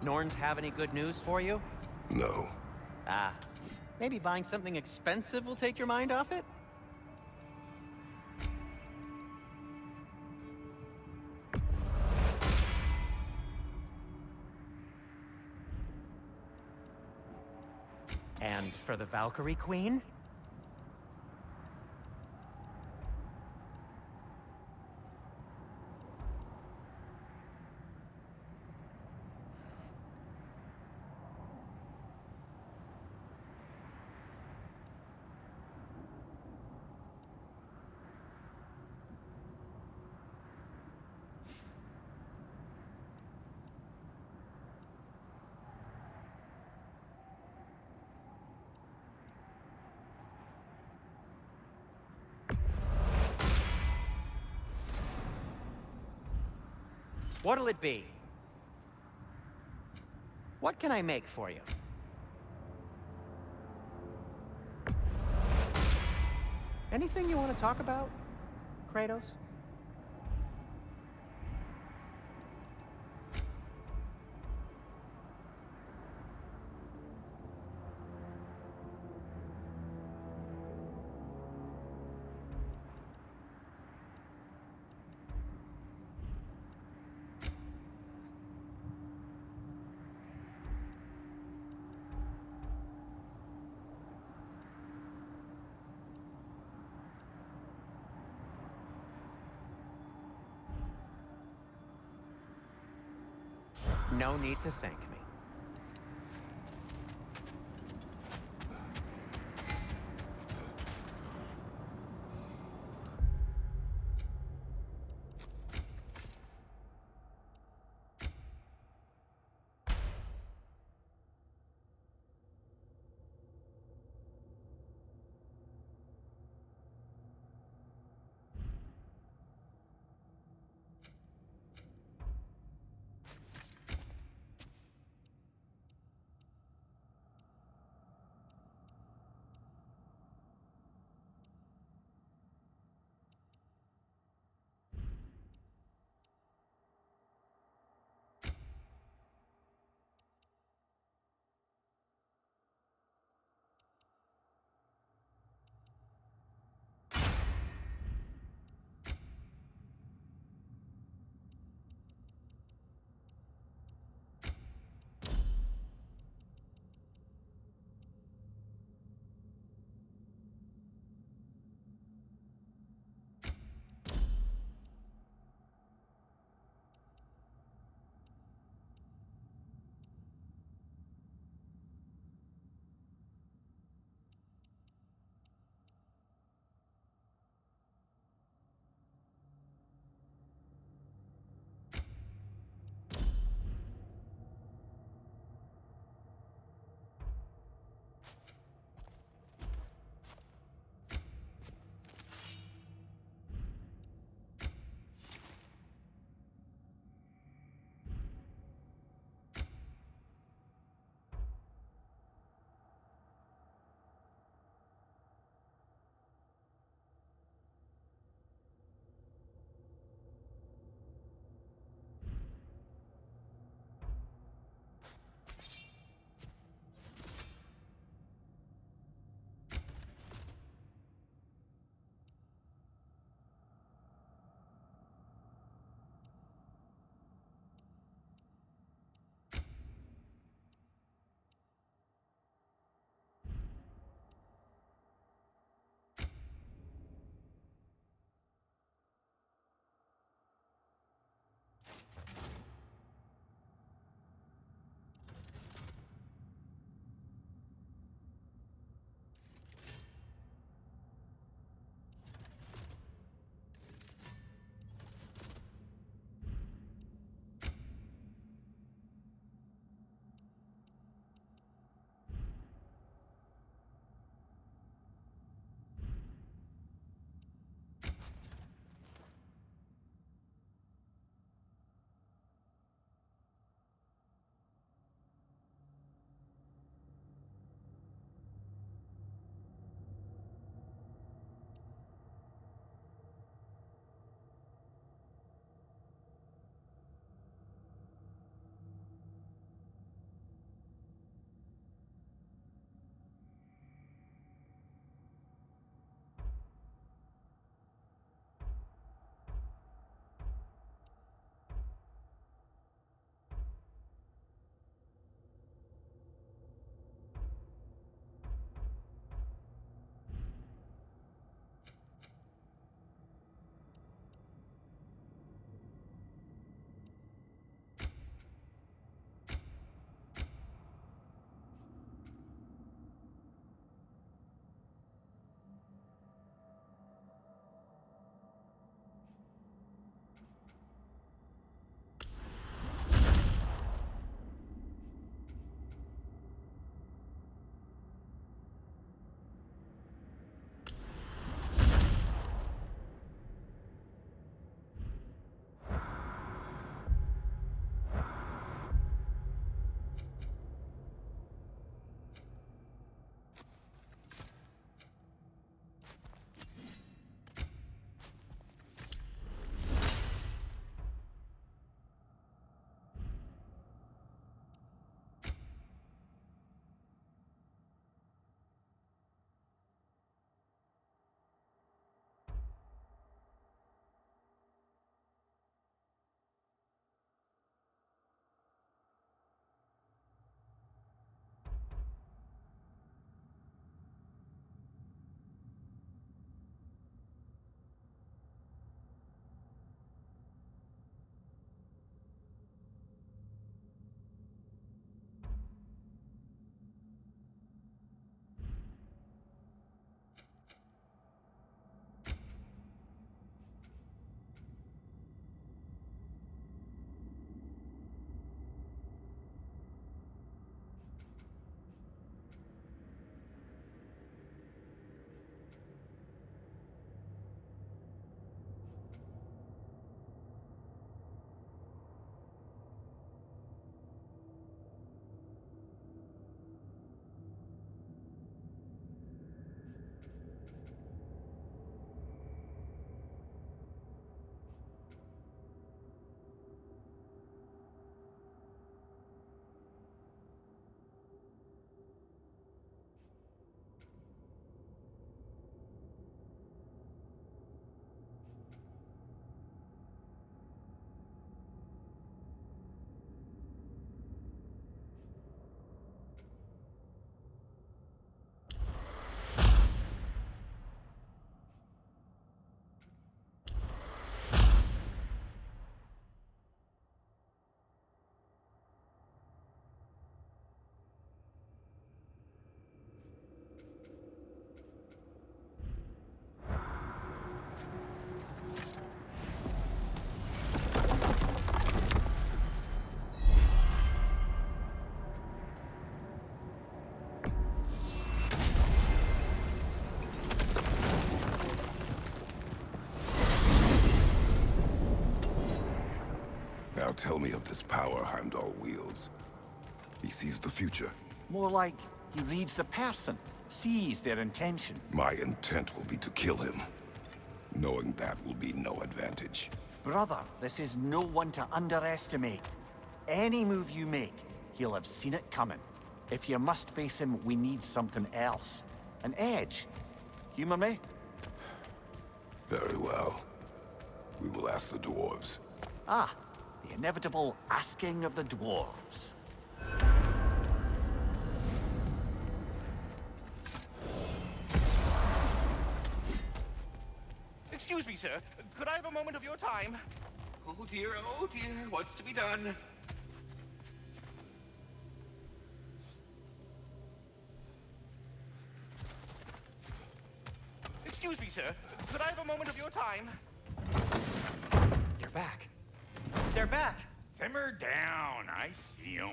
Norns have any good news for you? No. Ah, maybe buying something expensive will take your mind off it? And for the Valkyrie Queen? What'll it be? What can I make for you? Anything you want to talk about, Kratos? No need to thank me. tell me of this power Heimdall wields. He sees the future. More like he reads the person, sees their intention. My intent will be to kill him. Knowing that will be no advantage. Brother, this is no one to underestimate. Any move you make, he'll have seen it coming. If you must face him, we need something else. An edge. Humor me? Very well. We will ask the dwarves. Ah, the inevitable asking of the dwarves. Excuse me, sir. Could I have a moment of your time? Oh dear, what's to be done? Excuse me, sir. Could I have a moment of your time? They're back. They're back! Simmer down. I see them.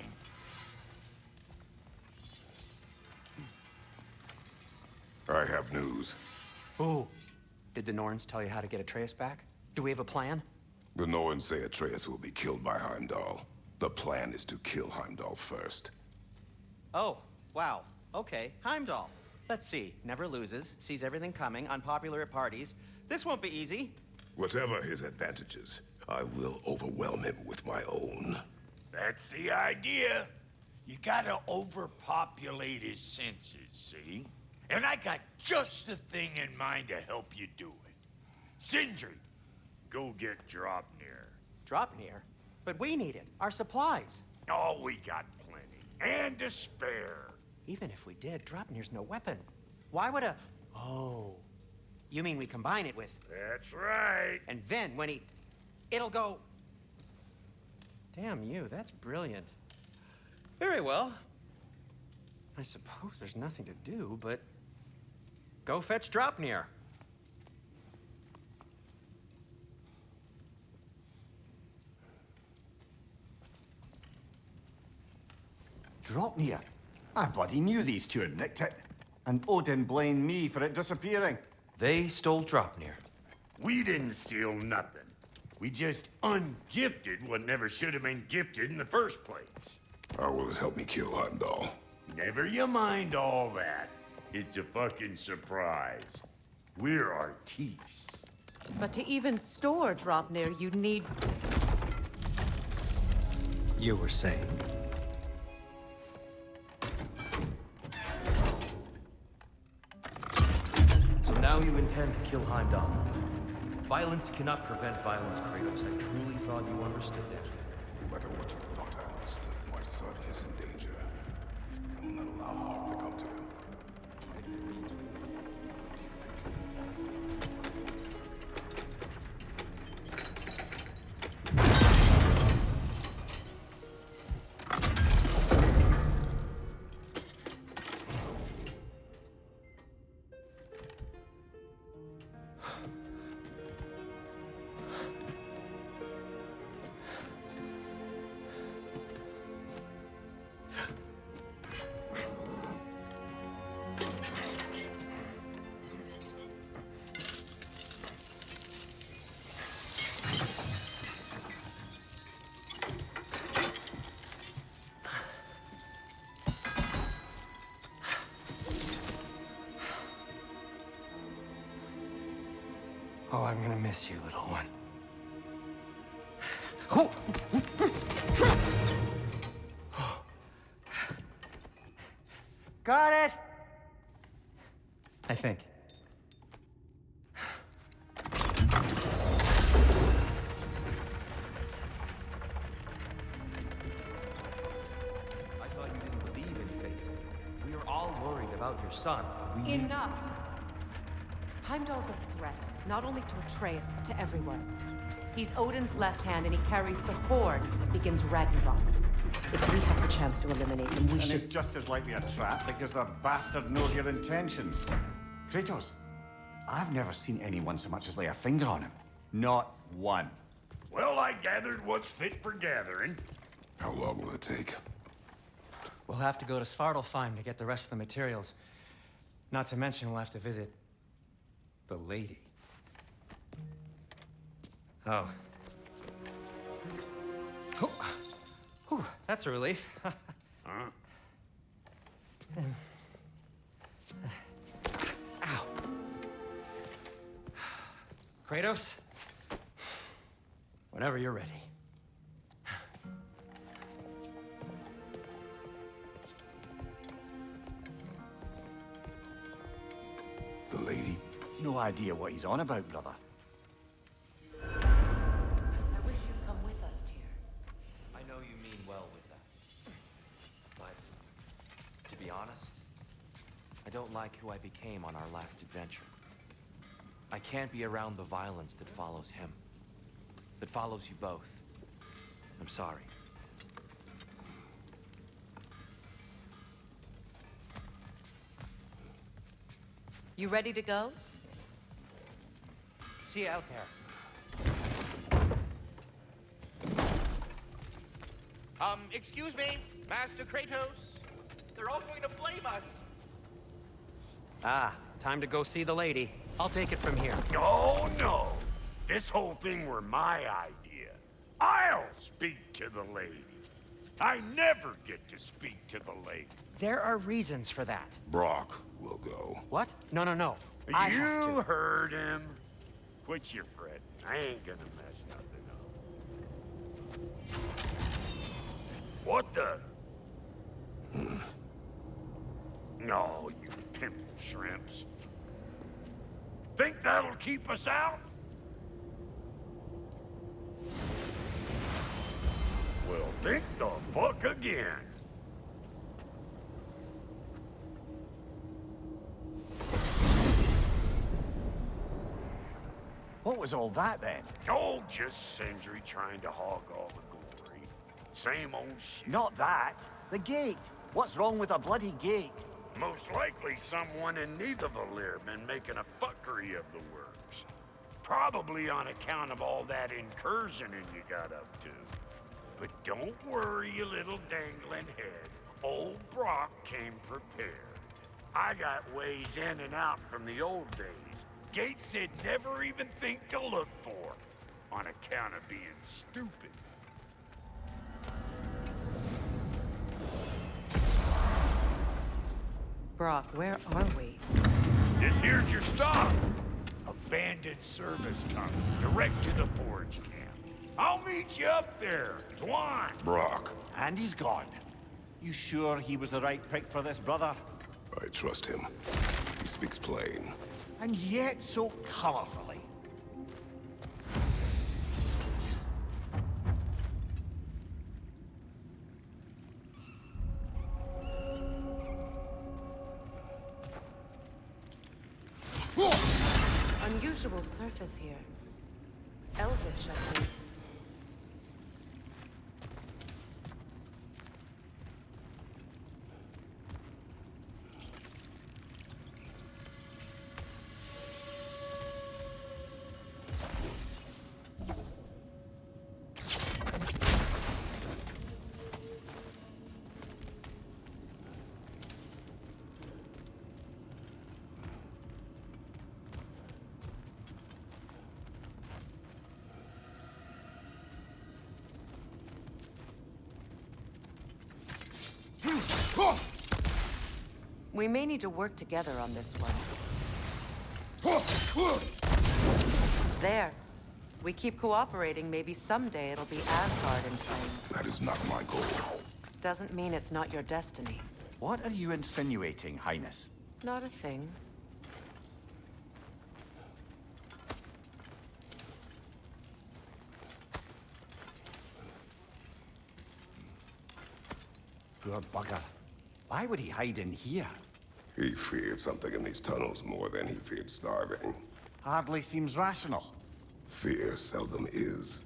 I have news. Ooh. Did the Norns tell you how to get Atreus back? Do we have a plan? The Norns say Atreus will be killed by Heimdall. The plan is to kill Heimdall first. Oh, wow. Okay, Heimdall. Let's see. Never loses, sees everything coming, unpopular at parties. This won't be easy. Whatever his advantages, I will overwhelm him with my own. That's the idea. You gotta overpopulate his senses, see? And I got just the thing in mind to help you do it. Sindri, go get Draupnir. Draupnir? But we need it. Our supplies. Oh, we got plenty. And to spare. Even if we did, Draupnir's no weapon. Why would a... Oh. You mean we combine it with... That's right. And then when he... It'll go... Damn you, that's brilliant. Very well. I suppose there's nothing to do, but... Go fetch Draupnir. Draupnir? I bloody knew these two had nicked it. And Odin blamed me for it disappearing. They stole Draupnir. We didn't steal nothing. We just ungifted what never should have been gifted in the first place. How will it help me kill Heimdall? Never you mind all that. It's a fucking surprise. We're artistes. But to even store Draupnir, you'd need... You were saying? So now you intend to kill Heimdall. Violence cannot prevent violence, Kratos. I truly thought you understood that. No matter what you thought I understood, my son is in danger. I will not allow harm to come to him. Oh, I'm gonna miss you, little one. Got it! I think. I thought you didn't believe in fate. We are all worried about your son. We Enough! Heimdall's a threat, not only to Atreus, but to everyone. He's Odin's left hand, and he carries the Horde that begins Ragnarok. If we have the chance to eliminate him, we And should... it's just as likely a trap because the bastard knows your intentions. Kratos, I've never seen anyone so much as lay a finger on him. Not one. Well, I gathered what's fit for gathering. How long will it take? We'll have to go to Svartalfheim to get the rest of the materials. Not to mention we'll have to visit... the lady. Oh. Whew, that's a relief. Huh? Ow. Kratos? Whenever you're ready. The lady? No idea what he's on about, brother. I wish you'd come with us, dear. I know you mean well with that. But, to be honest, I don't like who I became on our last adventure. I can't be around the violence that follows him. That follows you both. I'm sorry. You ready to go? See you out there. Excuse me, Master Kratos. They're all going to blame us. Ah, time to go see the lady. I'll take it from here. No, no. This whole thing were my idea. I'll speak to the lady. I never get to speak to the lady. There are reasons for that. Brock will go. What? No, no, no. I have You to. heard him. Quit your fretting. I ain't gonna mess nothing up. What the? No, you pimp shrimps. Think that'll keep us out? Well, think the fuck again. What was all that then? Oh, just Sindri trying to hog all the glory. Same old shit. Not that. The gate. What's wrong with a bloody gate? Most likely someone in Nidavellir been making a fuckery of the works. Probably on account of all that incursioning you got up to. But don't worry, you little dangling head. Old Brock came prepared. I got ways in and out from the old days. Gates they'd never even think to look for, on account of being stupid. Brock, where are we? This here's your stop. Abandoned service tunnel, direct to the forge camp. I'll meet you up there. Go on. Brock. And he's gone. You sure he was the right pick for this, brother? I trust him. He speaks plain. And yet so colorfully. Unusual surface here. Elvish, I think. We may need to work together on this one. There. We keep cooperating, maybe someday it'll be Asgard in flames. That is not my goal. Doesn't mean it's not your destiny. What are you insinuating, Highness? Not a thing. Poor bugger. Why would he hide in here? He feared something in these tunnels more than he feared starving. Hardly seems rational. Fear seldom is.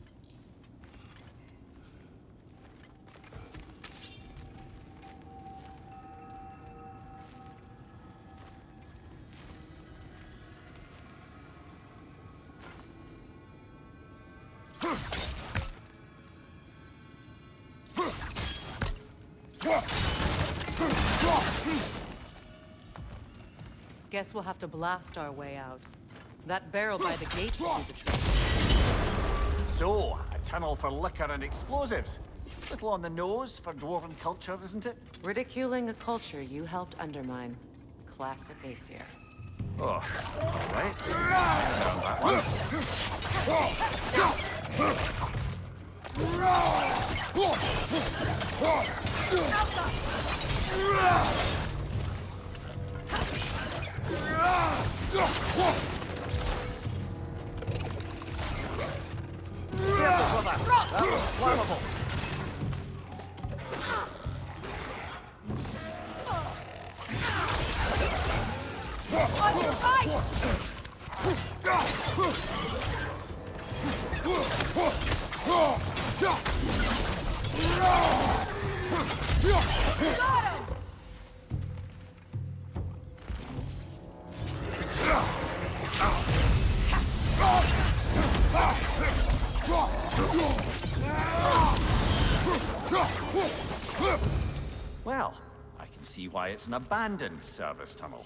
Guess we'll have to blast our way out. That barrel by the gate will do the trick. So, a tunnel for liquor and explosives. Little on the nose for dwarven culture, isn't it? Ridiculing a culture you helped undermine. Classic Aesir. Oh, all right. That was flammable. On your right! Got him! Well, I can see why it's an abandoned service tunnel.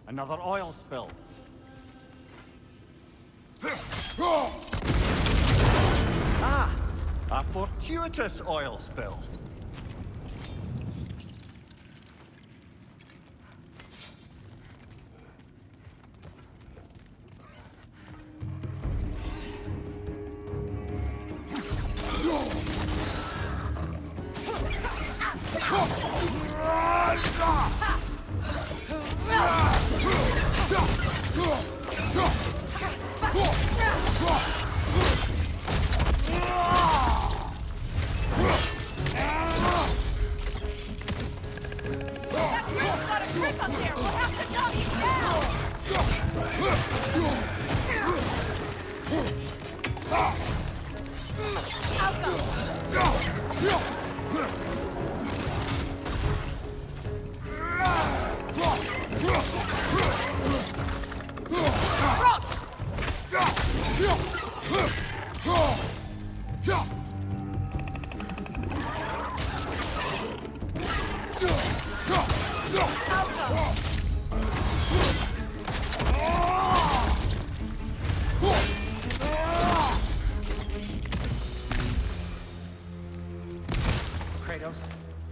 Another oil spill. Ah! A fortuitous oil spill.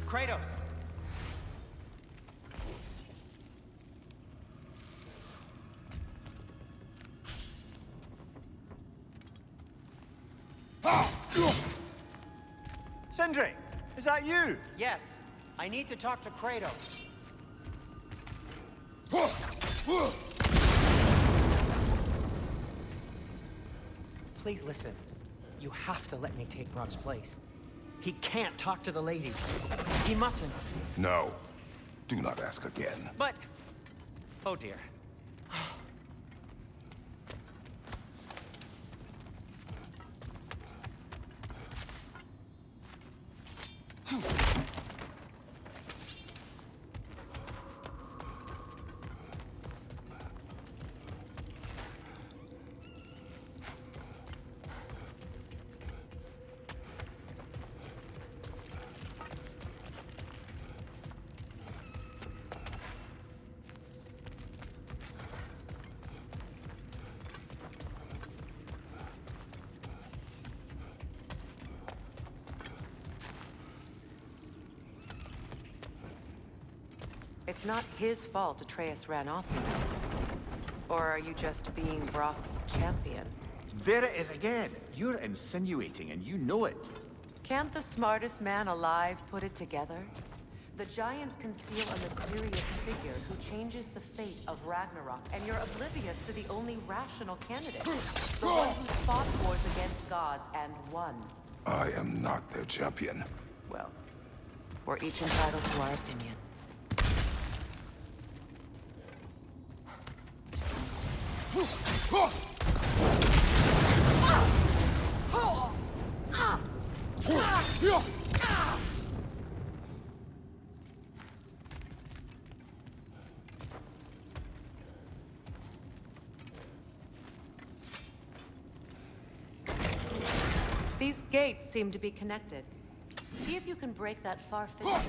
Kratos! Sindri, is that you? Yes, I need to talk to Kratos. Please listen. You have to let me take Brock's place. He can't talk to the lady. He mustn't. No. Do not ask again. But... Oh dear. It's not his fault Atreus ran off, you know. Or are you just being Brock's champion? There it is again. You're insinuating, and you know it. Can't the smartest man alive put it together? The Giants conceal a mysterious figure who changes the fate of Ragnarok, and you're oblivious to the only rational candidate. The one who fought wars against gods and won. I am not their champion. Well, we're each entitled to our opinion. These gates seem to be connected. See if you can break that far fissure.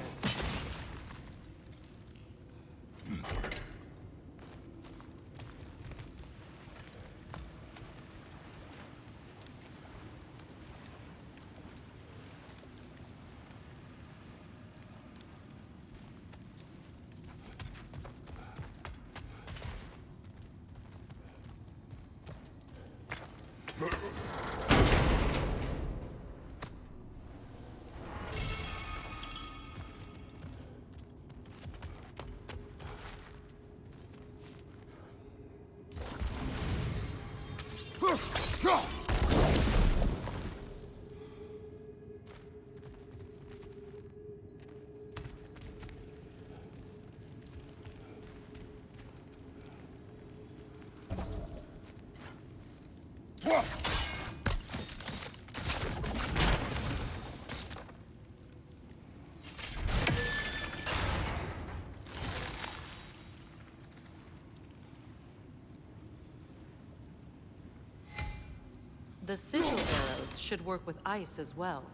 The sigil arrows should work with ice as well.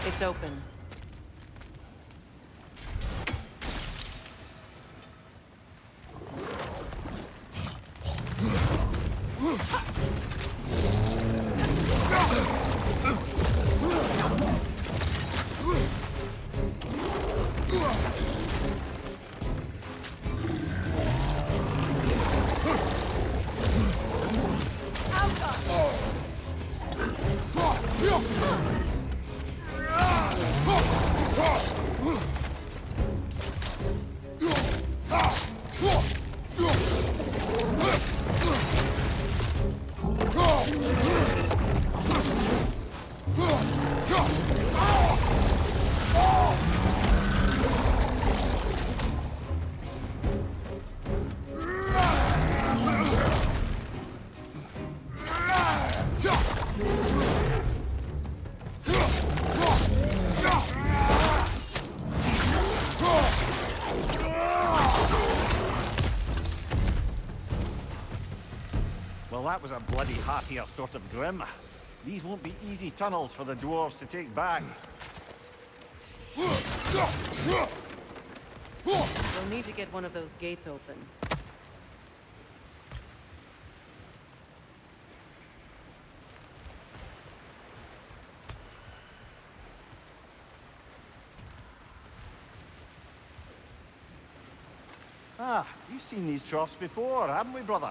It's open. Well, that was a bloody heartier sort of grim. These won't be easy tunnels for the dwarves to take back. We'll need to get one of those gates open. Ah, you've seen these troughs before, haven't we, brother?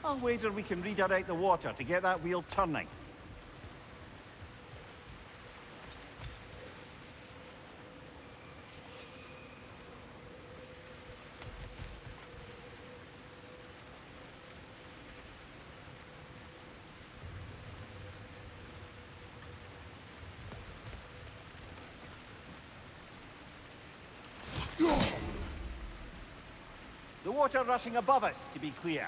I'll wager we can redirect the water to get that wheel turning. The water rushing above us, to be clear.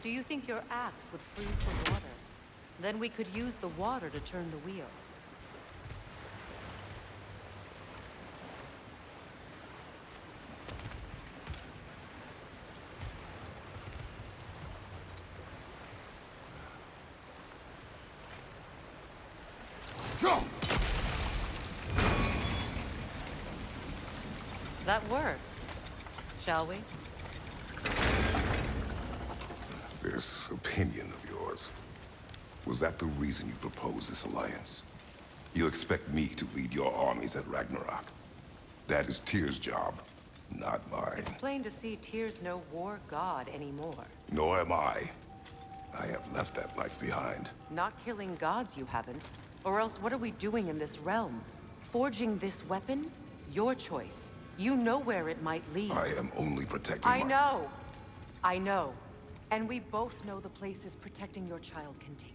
Do you think your axe would freeze the water? Then we could use the water to turn the wheel. That worked. Shall we? This opinion of yours, was that the reason you proposed this alliance? You expect me to lead your armies at Ragnarok? That is Tyr's job, not mine. It's plain to see Tyr's no war god anymore. Nor am I. I have left that life behind. Not killing gods, you haven't. Or else what are we doing in this realm? Forging this weapon? Your choice. You know where it might lead. I am only protecting I know. I know. And we both know the places protecting your child can take you.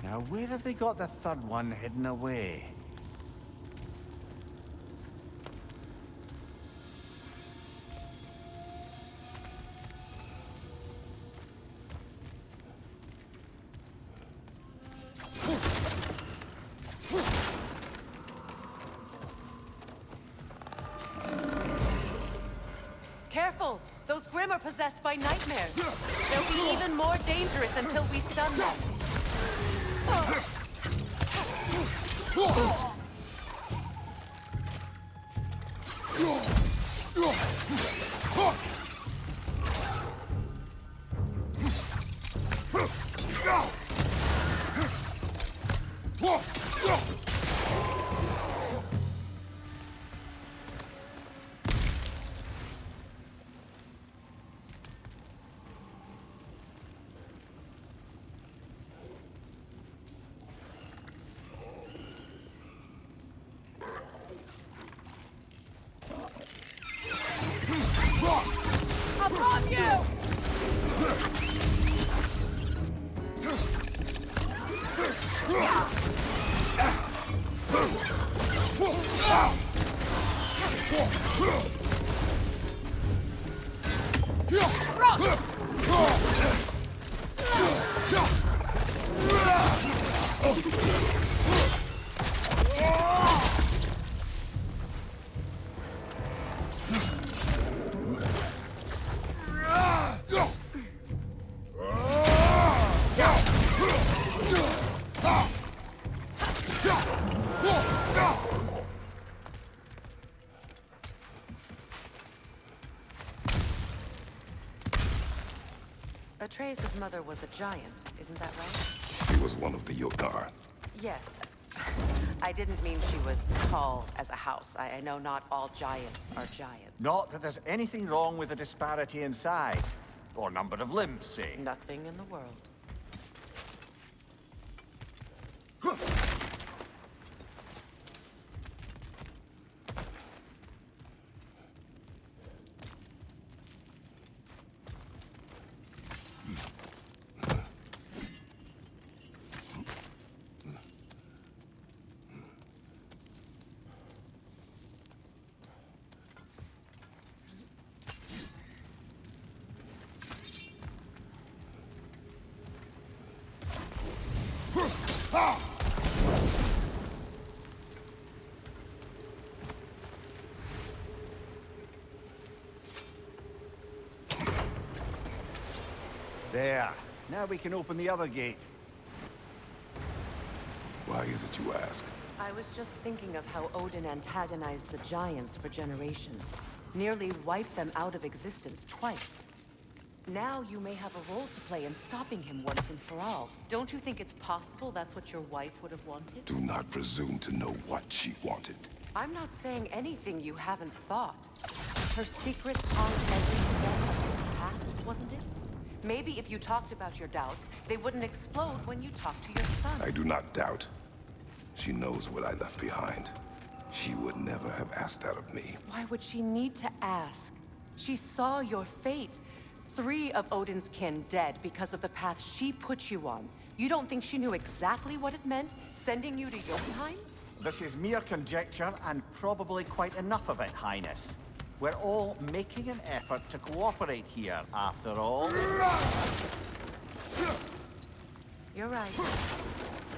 Now, where have they got the third one hidden away? Careful! Those Grimm are possessed by nightmares. They'll be even more dangerous until we stun them. Upon you! Atreus' mother was a giant, isn't that right? She was one of the Jotnar. Yes. I didn't mean she was tall as a house. I know not all giants are giants. Not that there's anything wrong with the disparity in size. Or number of limbs, say? Nothing in the world. There. Now we can open the other gate. Why is it you ask? I was just thinking of how Odin antagonized the Giants for generations. Nearly wiped them out of existence twice. Now you may have a role to play in stopping him once and for all. Don't you think it's possible that's what your wife would have wanted? Do not presume to know what she wanted. I'm not saying anything you haven't thought. Her secrets haunt every step of the path, wasn't it? Maybe if you talked about your doubts, they wouldn't explode when you talked to your son. I do not doubt. She knows what I left behind. She would never have asked that of me. Why would she need to ask? She saw your fate. 3 of Odin's kin dead because of the path she put you on. You don't think she knew exactly what it meant, sending you to Jotunheim? This is mere conjecture, and probably quite enough of it, Highness. We're all making an effort to cooperate here, after all. You're right.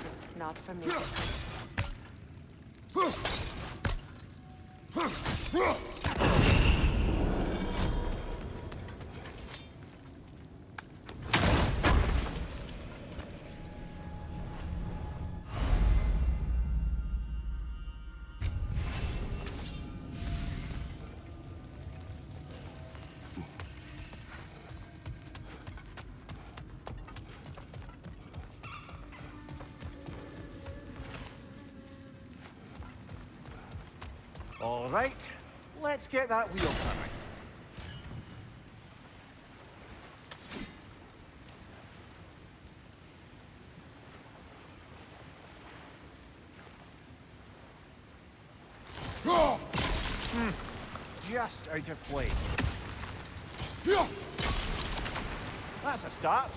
It's not for me. All right, let's get that wheel turning. Just out of place. That's a start.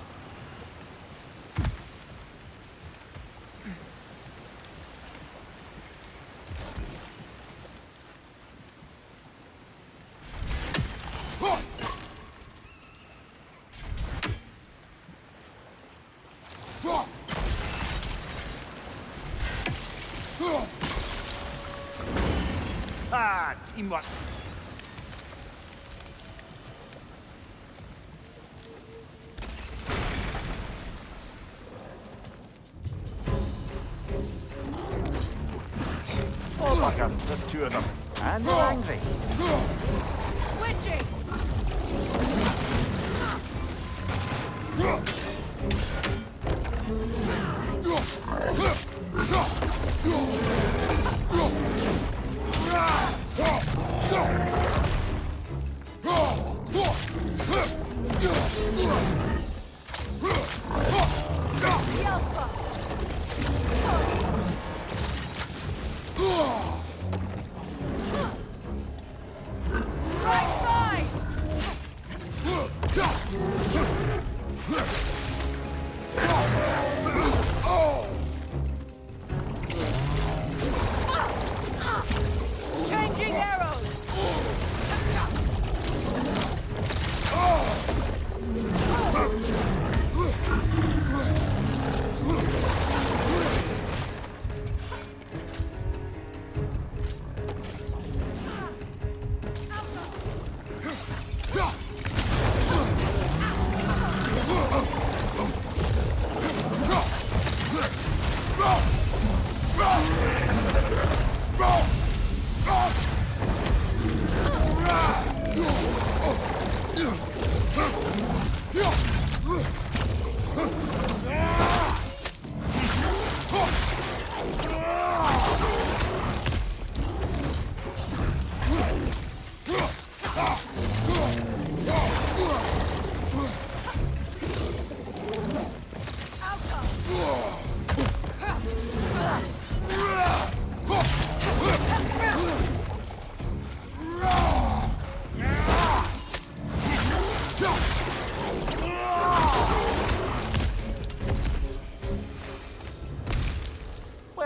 Ah, teamwork. Oh, bugger, there's 2 of them. And they're angry. Switching! Changing arrows!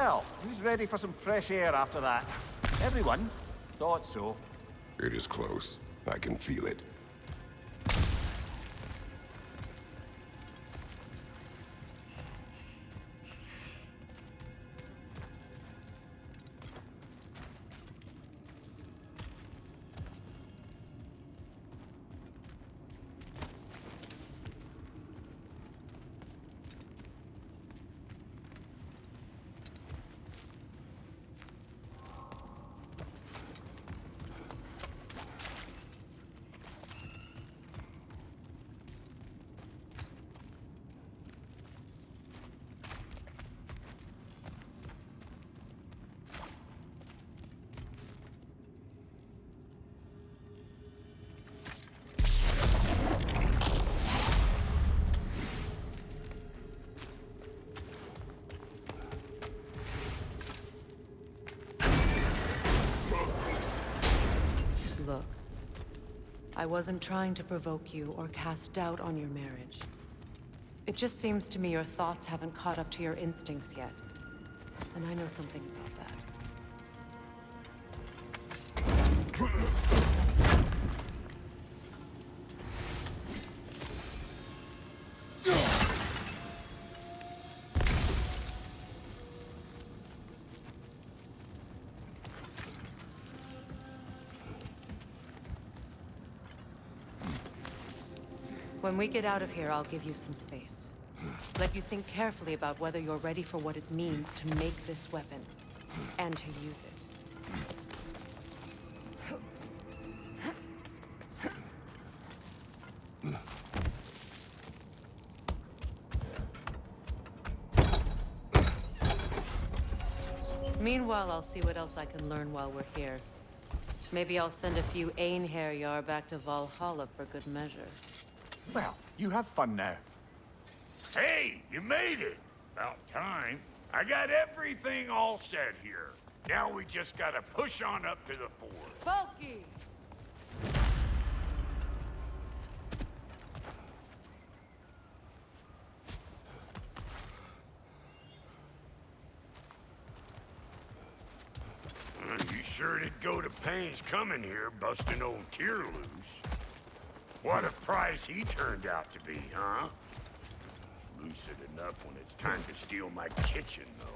Well, who's ready for some fresh air after that? Everyone? Thought so. It is close. I can feel it. Look, I wasn't trying to provoke you or cast doubt on your marriage. It just seems to me your thoughts haven't caught up to your instincts yet. And I know something about that. When we get out of here, I'll give you some space. Let you think carefully about whether you're ready for what it means to make this weapon, and to use it. Meanwhile, I'll see what else I can learn while we're here. Maybe I'll send a few Einherjar back to Valhalla for good measure. Well, you have fun now. Hey, you made it! About time. I got everything all set here. Now we just gotta push on up to the fort. Falky! You sure did go to pains coming here, busting old Tyr loose. What a prize he turned out to be, huh? Lucid enough when it's time to steal my kitchen, though.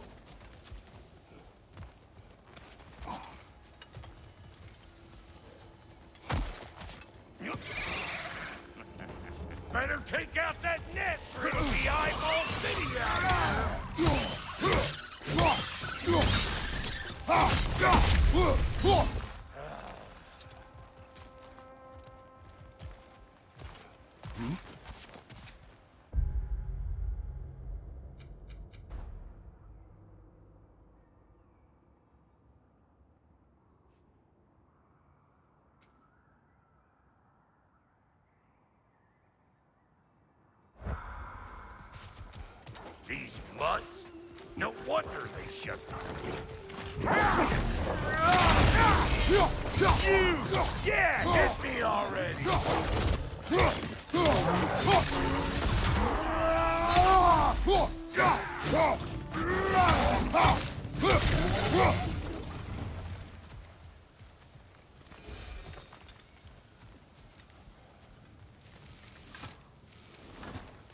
Better take out that nest or it'll be eyeball city out here. These mutts? No wonder they shut down. Yeah, hit me already!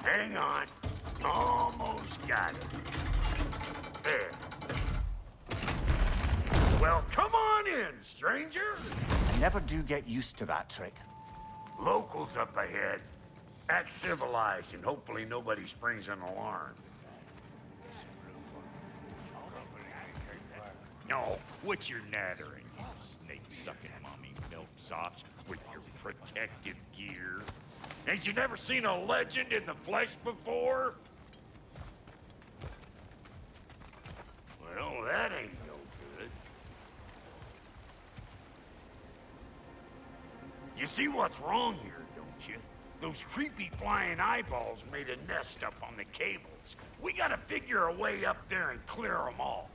Hang on. Almost got it. There. Well, come on in, stranger. I never do get used to that trick. Locals up ahead. Act civilized and hopefully nobody springs an alarm. No, quit your nattering, you snake-sucking mommy milksops with your protective gear. Ain't you never seen a legend in the flesh before? Well, that ain't no good. You see what's wrong here, don't you? Those creepy flying eyeballs made a nest up on the cables. We gotta figure a way up there and clear them all.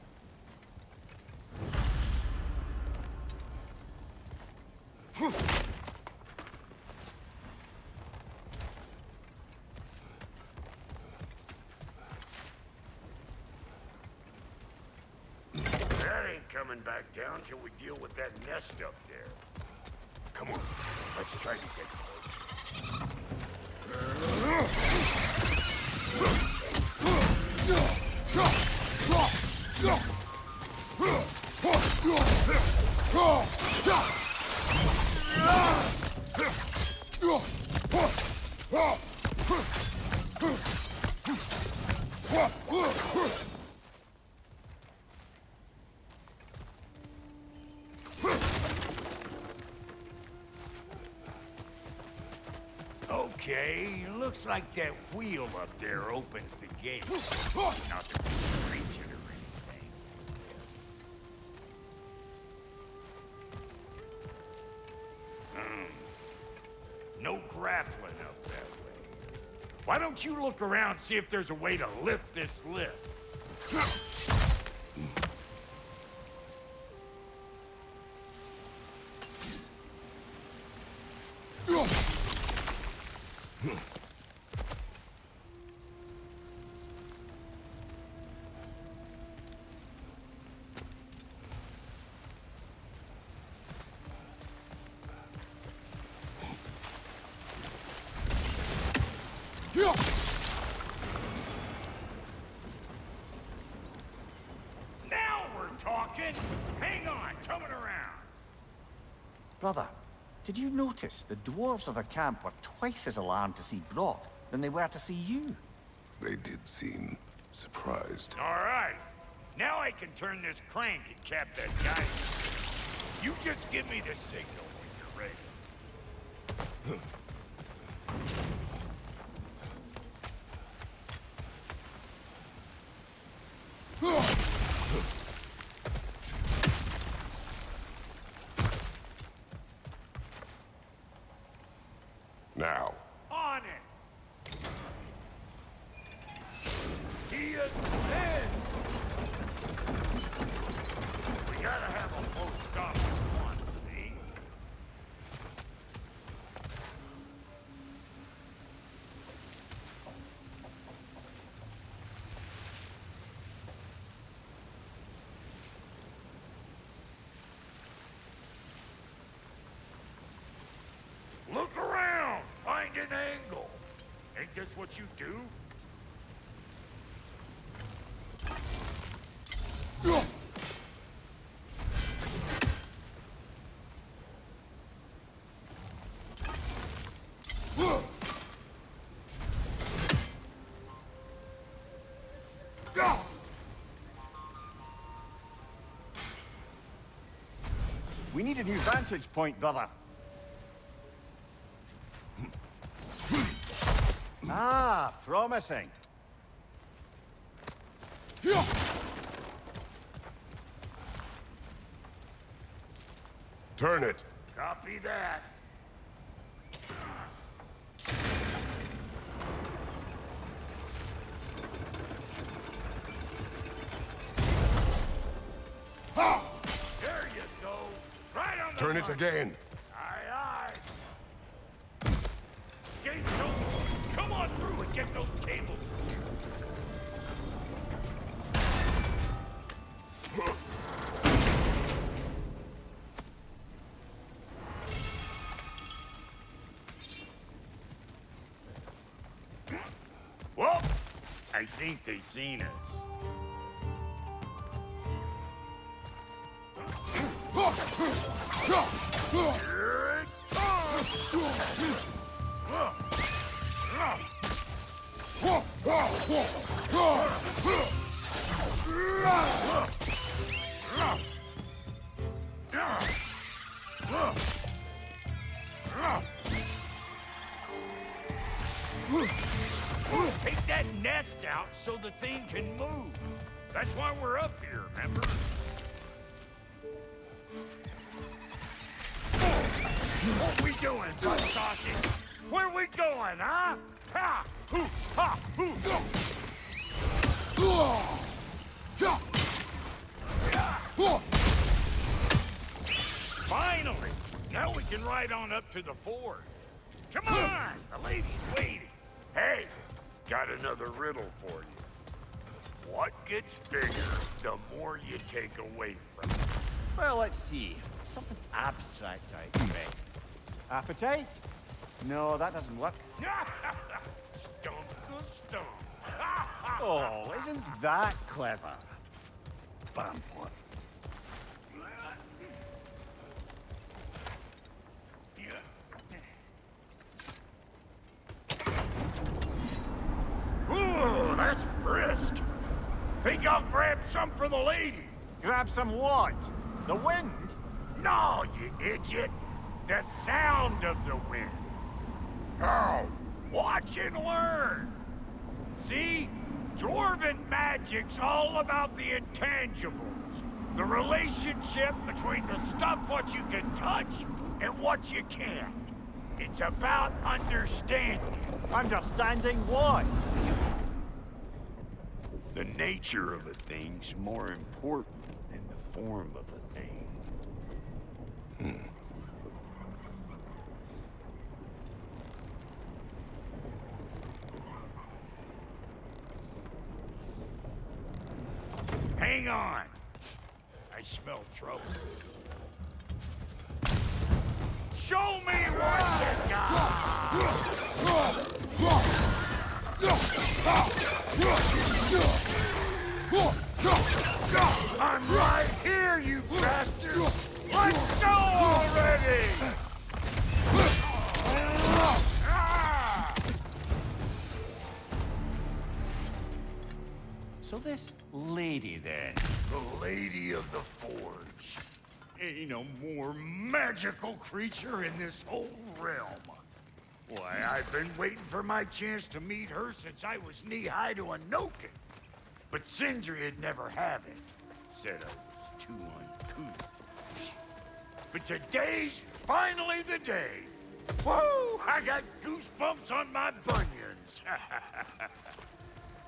coming back down till we deal with that nest up there. Come on, let's try to get close. Okay, looks like that wheel up there opens the gate. Not that we can reach it or anything. No grappling up that way. Why don't you look around, see if there's a way to lift this lift? Now we're talking! Hang on, coming around! Brother, did you notice the dwarves of the camp were twice as alarmed to see Brock than they were to see you? They did seem surprised. All right. Now I can turn this crank and cap that guy. You just give me the signal when you're ready. Now. On it! He ascends! We gotta have a full stop at once, see? Look around! Find an angle! Ain't this what you do? We need a new vantage point, brother. Ah, promising. Turn it. Copy that. There you go. Right on the Turn it mark. again. Aye, aye. Gates open. Come on through and get those cables. Well, I think they seen us. Take that nest out so the thing can move. That's why we're up here, remember? What we doing, butt sausage? Where we going, huh? Ha! Hoo! Ha! Hoo! Finally! Now we can ride on up to the fort. Come on! The lady's waiting. Hey! Got another riddle for you. What gets bigger, the more you take away from it. Well, let's see. Something abstract, I expect. Appetite? No, that doesn't work. Stunk stunk. Oh, isn't that clever? Bampot. Ooh, that's brisk. Think I'll grab some for the lady. Grab some what? The wind? No, you idiot. The sound of the wind. Oh, watch and learn. See? Dwarven magic's all about the intangibles. The relationship between the stuff what you can touch and what you can't. It's about understanding. Understanding what? The nature of a thing's more important than the form of a thing. Hang on. I smell trouble. Show me what you got! I'm right here, you bastard! Let's go already! So this lady, then? The Lady of the Forge. Ain't no more magical creature in this whole realm. Why, I've been waiting for my chance to meet her since I was knee-high to a Noken. But Sindri would never have it. Said I was too uncouth. But today's finally the day. Woo! I got goosebumps on my bunions.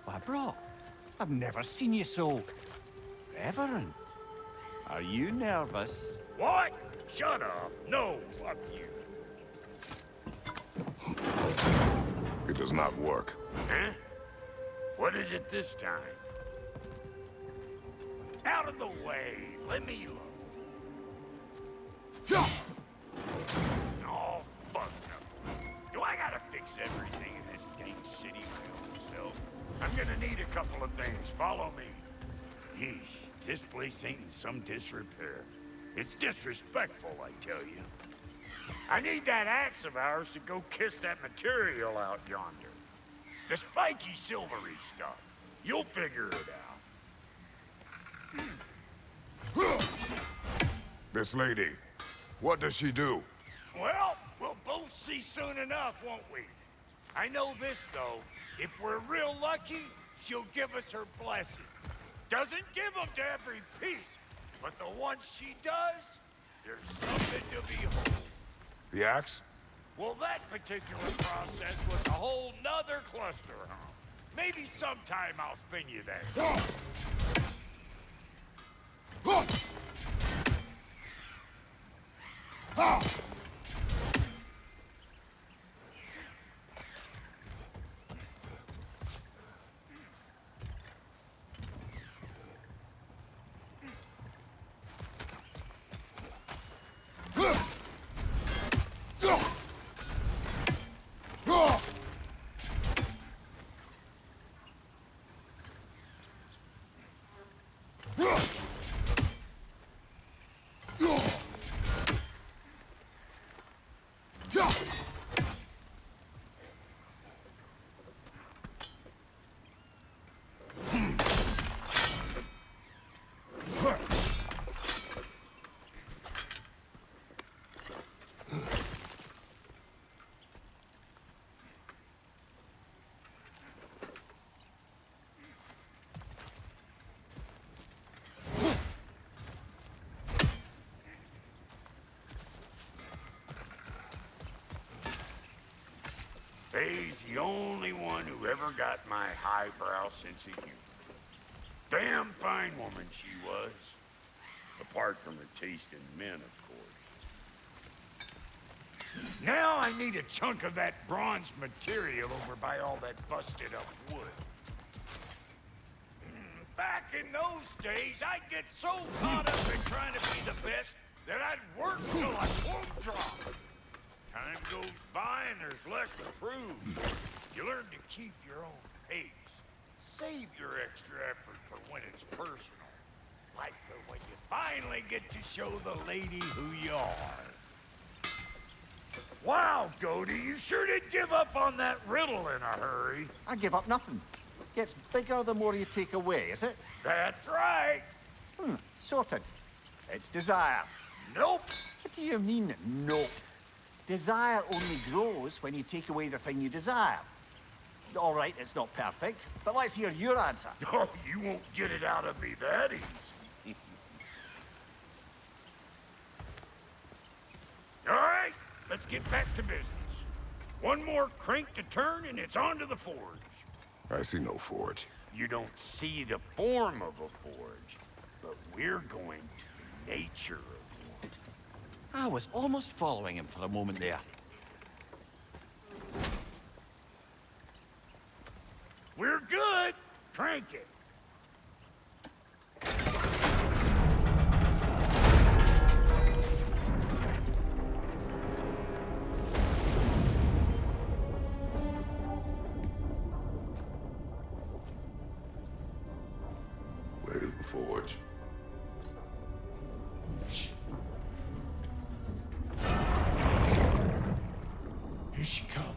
Why, bro, I've never seen you so reverent. Are you nervous? What? Shut up. No, fuck you. It does not work. Huh? What is it this time? Out of the way. Let me look. Oh, fuck no. Do I gotta fix everything in this dang city by myself? I'm gonna need a couple of things. Follow me. Yeesh, this place ain't in some disrepair. It's disrespectful, I tell you. I need that axe of ours to go kiss that material out yonder. The spiky silvery stuff. You'll figure it out. This lady, what does she do? Well, we'll both see soon enough, won't we? I know this, though. If we're real lucky, she'll give us her blessing. Doesn't give them to every piece, but the ones she does, there's something to behold. The axe? Well, that particular process was a whole nother cluster, huh? Maybe sometime I'll spin you that. Faye's the only one who ever got my highbrow sense of humor. Damn fine woman she was. Apart from her taste in men, of course. Now I need a chunk of that bronze material over by all that busted up wood. back in those days, I'd get so caught up in trying to be the best that I'd work till I won't drop. Time goes by and there's less to prove. You learn to keep your own pace. Save your extra effort for when it's personal. Like for when you finally get to show the lady who you are. Wow, Goody, you sure did give up on that riddle in a hurry. I give up nothing. Gets bigger the more you take away, is it? That's right. Sorted. It's desire. Nope. What do you mean, nope? Desire only grows when you take away the thing you desire. All right, it's not perfect, but let's hear your answer. Oh, you won't get it out of me that easy. All right, let's get back to business. One more crank to turn and it's on to the forge. I see no forge. You don't see the form of a forge, but we're going to the nature of one. I was almost following him for a moment there. We're good. Crank it. Where's the forge? Here she comes.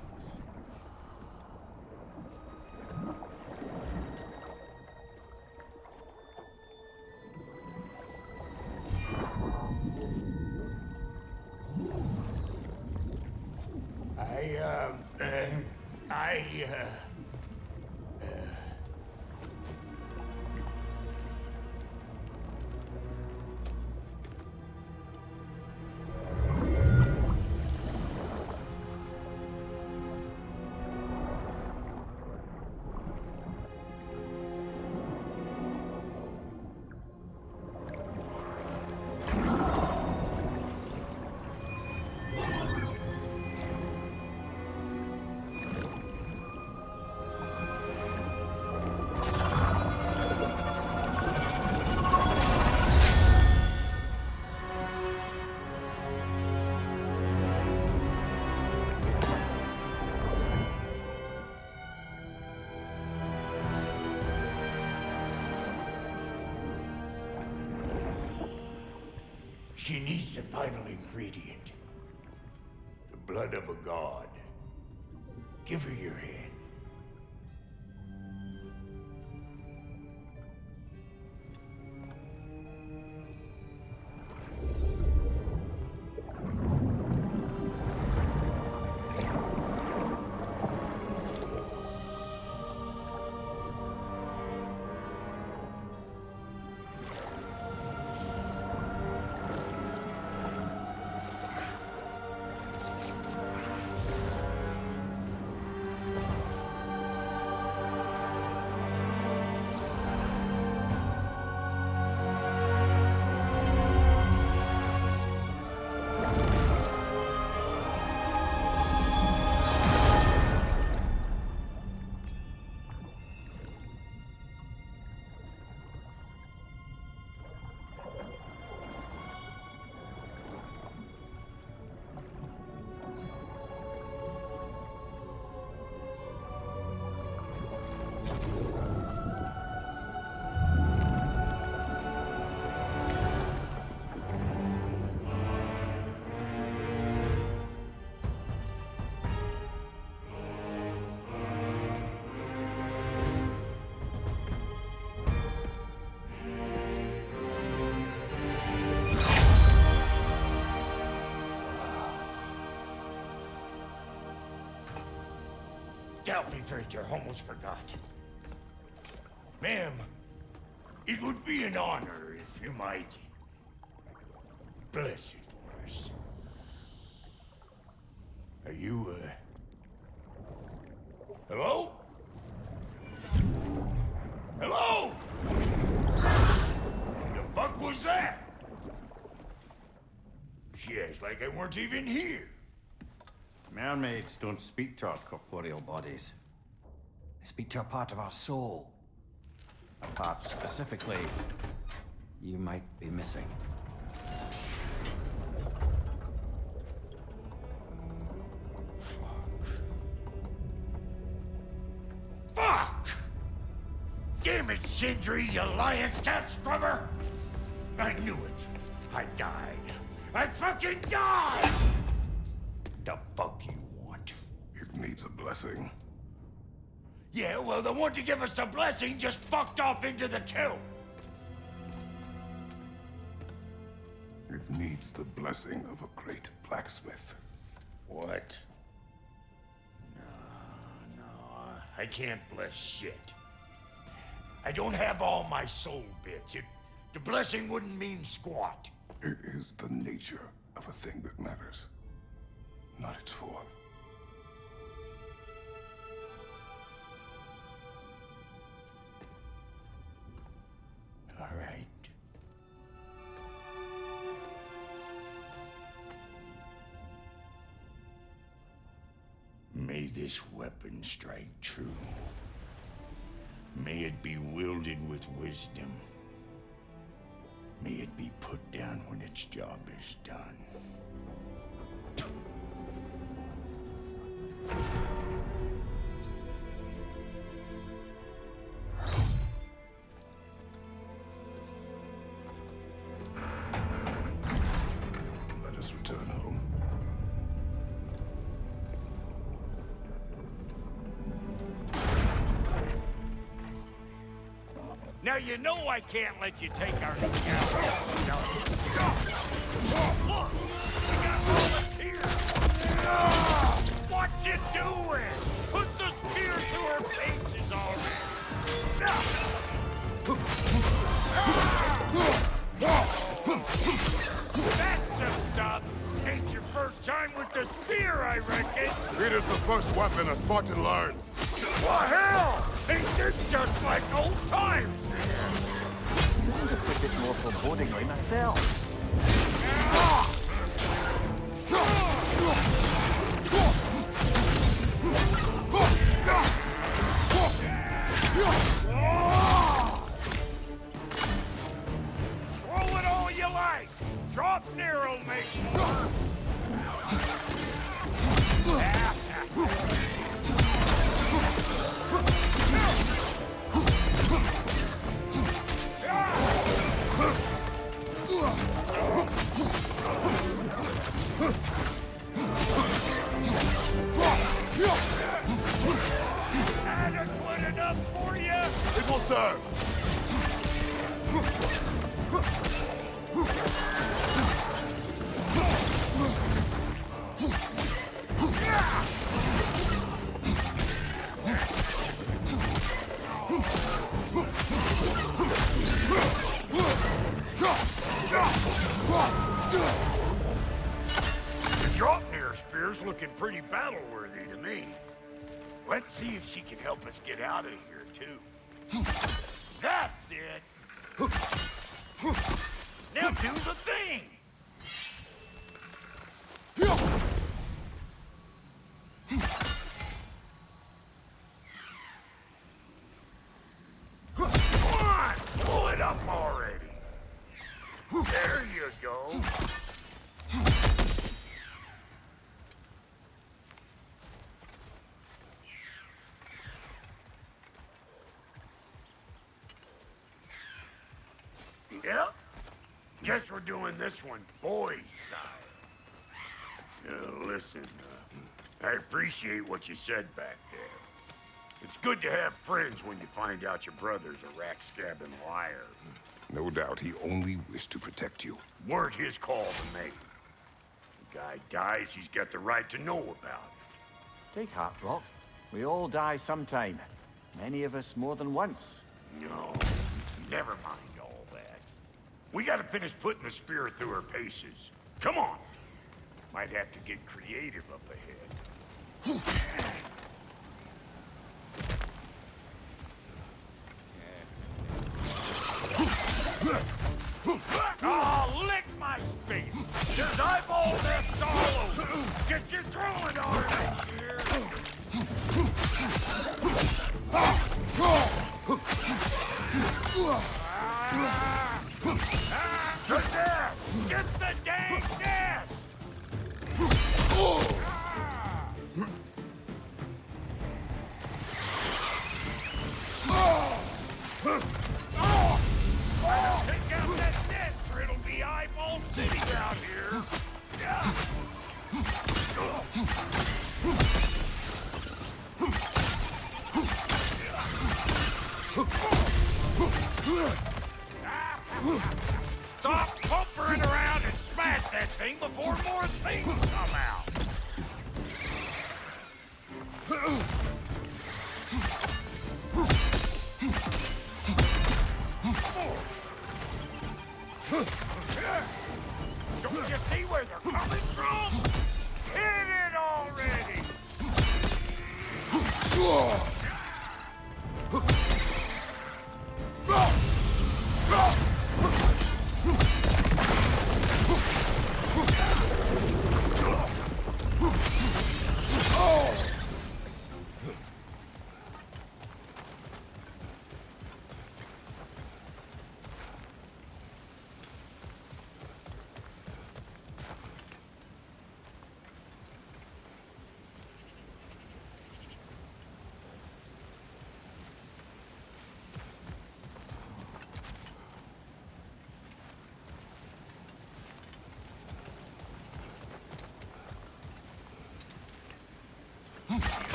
She needs the final ingredient. The blood of a god. Give her your hand. Delphi almost forgot. Ma'am, it would be an honor if you might bless it for us. Are you, hello? Hello? The fuck was that? She acts like I weren't even here. Mermaids don't speak to our corporeal bodies. They speak to a part of our soul. a part specifically you might be missing. Fuck! Damn it, Sindri, you lion cat scrubber! I knew it. I died. I fucking died! The fuck you want? It needs a blessing. Yeah, well, the one to give us the blessing just fucked off into the tomb. It needs the blessing of a great blacksmith. What? No, I can't bless shit. I don't have all my soul bits. The blessing wouldn't mean squat. It is the nature of a thing that matters, not its form. All right. May this weapon strike true. May it be wielded with wisdom. May it be put down when its job is done. Let us return home. Now you know I can't let you take our new gal. Look! We got volunteers! What you doing? Put the spear through her faces already! That's some stuff! Ain't your first time with the spear, I reckon! It is the first weapon a Spartan learns. Well, hell! Ain't this just like old times? I'm just a bit more foreboding right myself. Throw it all you like! Draupnir will make sure! Adequate enough for you? It will serve. The Draupnir spear's looking pretty battle-worthy to me. Let's see if she can help us get out of here, too. That's it! Now do the thing! Come on! Pull it up already! There you go! Yep. Guess we're doing this one boy style. Listen, I appreciate what you said back there. It's good to have friends when you find out your brother's a rack-stabbing liar. No doubt he only wished to protect you. Weren't his call to make. The guy dies, he's got the right to know about it. Take heart, Brock. We all die sometime. Many of us more than once. No, never mind all that. We gotta finish putting the spear through her paces. Come on! Might have to get creative up ahead. Oh, lick my space! There's eyeball nests all over! Get your throwing arm in here! The nest! Get the dang nest! Take out that nest or it'll be eyeball city out here! Stop pumpering around and smash that thing before more things come out! Don't you see where they're coming from? Hit it already!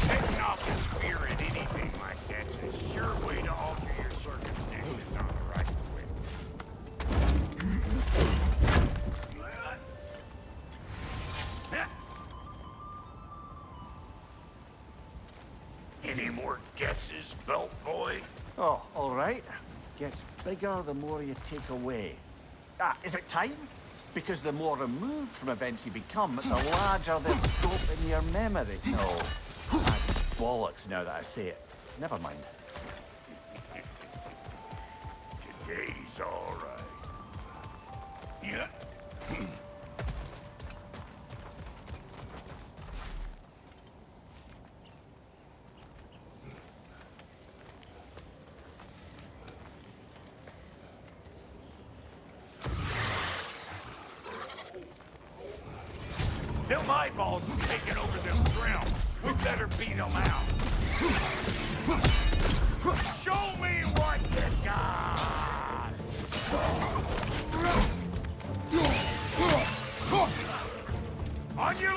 Taking off the spear at anything like that's a sure way to alter your circumstances on the right way. Any more guesses, belt boy? Oh, all right. Gets bigger the more you take away. Ah, is it time? Because the more removed from events you become, the larger the scope in your memory. No, that's bollocks now that I say it. Never mind. Today's all right. Yeah. Them eyeballs are taking over this realm. We better beat them out. Show me what you got! On your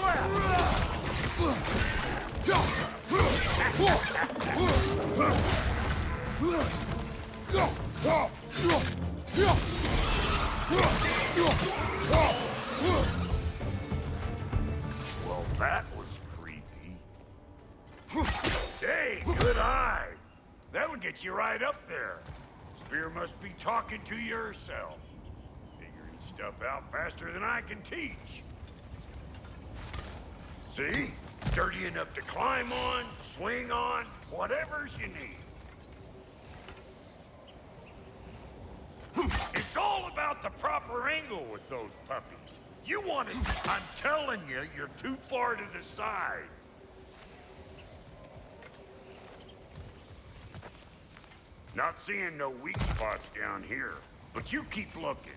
Well, that was creepy. Hey, good eye. That'll get you right up there. Spear must be talking to you herself. Figuring stuff out faster than I can teach. See? Sturdy enough to climb on, swing on, whatever's you need. It's all about the proper angle with those puppies. You want it, I'm telling you, you're too far to the side. Not seeing no weak spots down here, but you keep looking.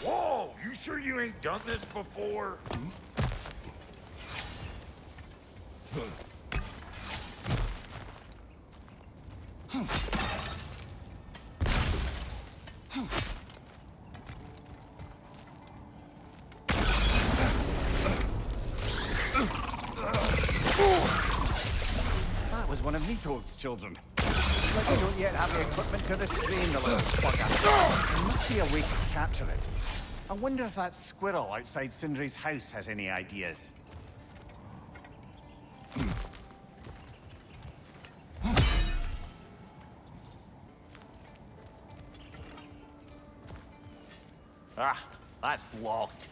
Whoa, you sure you ain't done this before? That was one of Nito's children. But we don't yet have the equipment to restrain the little bugger. There must be a way to capture it. I wonder if that squirrel outside Sindri's house has any ideas. Ah, that's blocked.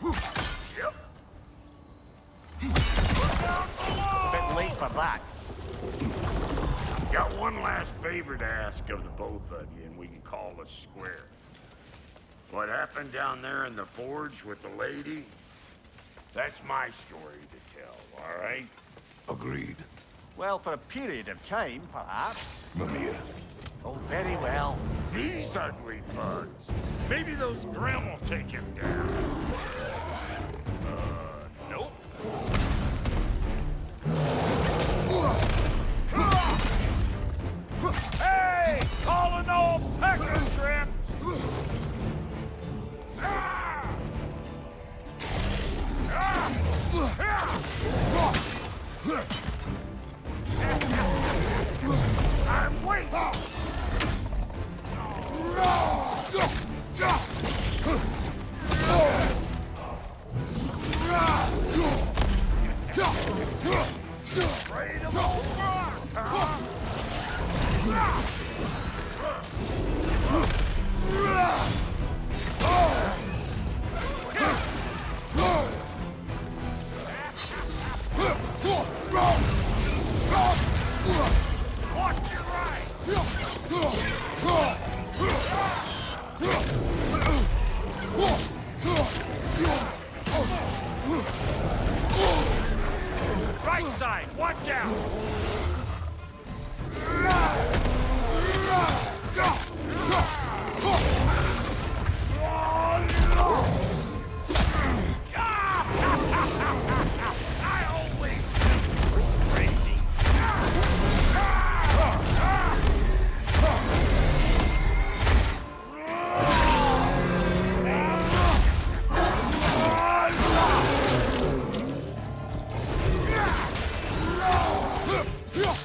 A bit late for that. Got one last favor to ask of the both of you, and we can call us square. What happened down there in the forge with the lady? That's my story to tell, all right? Agreed. Well, for a period of time, perhaps. Mimir. Oh, very well. These ugly bugs. Maybe those Grimm will take him down. Nope. Hey! Calling all pecker trips! I'm waiting! Afraid of old rock, huh? Watch your right side, watch out! I always knew you were crazy.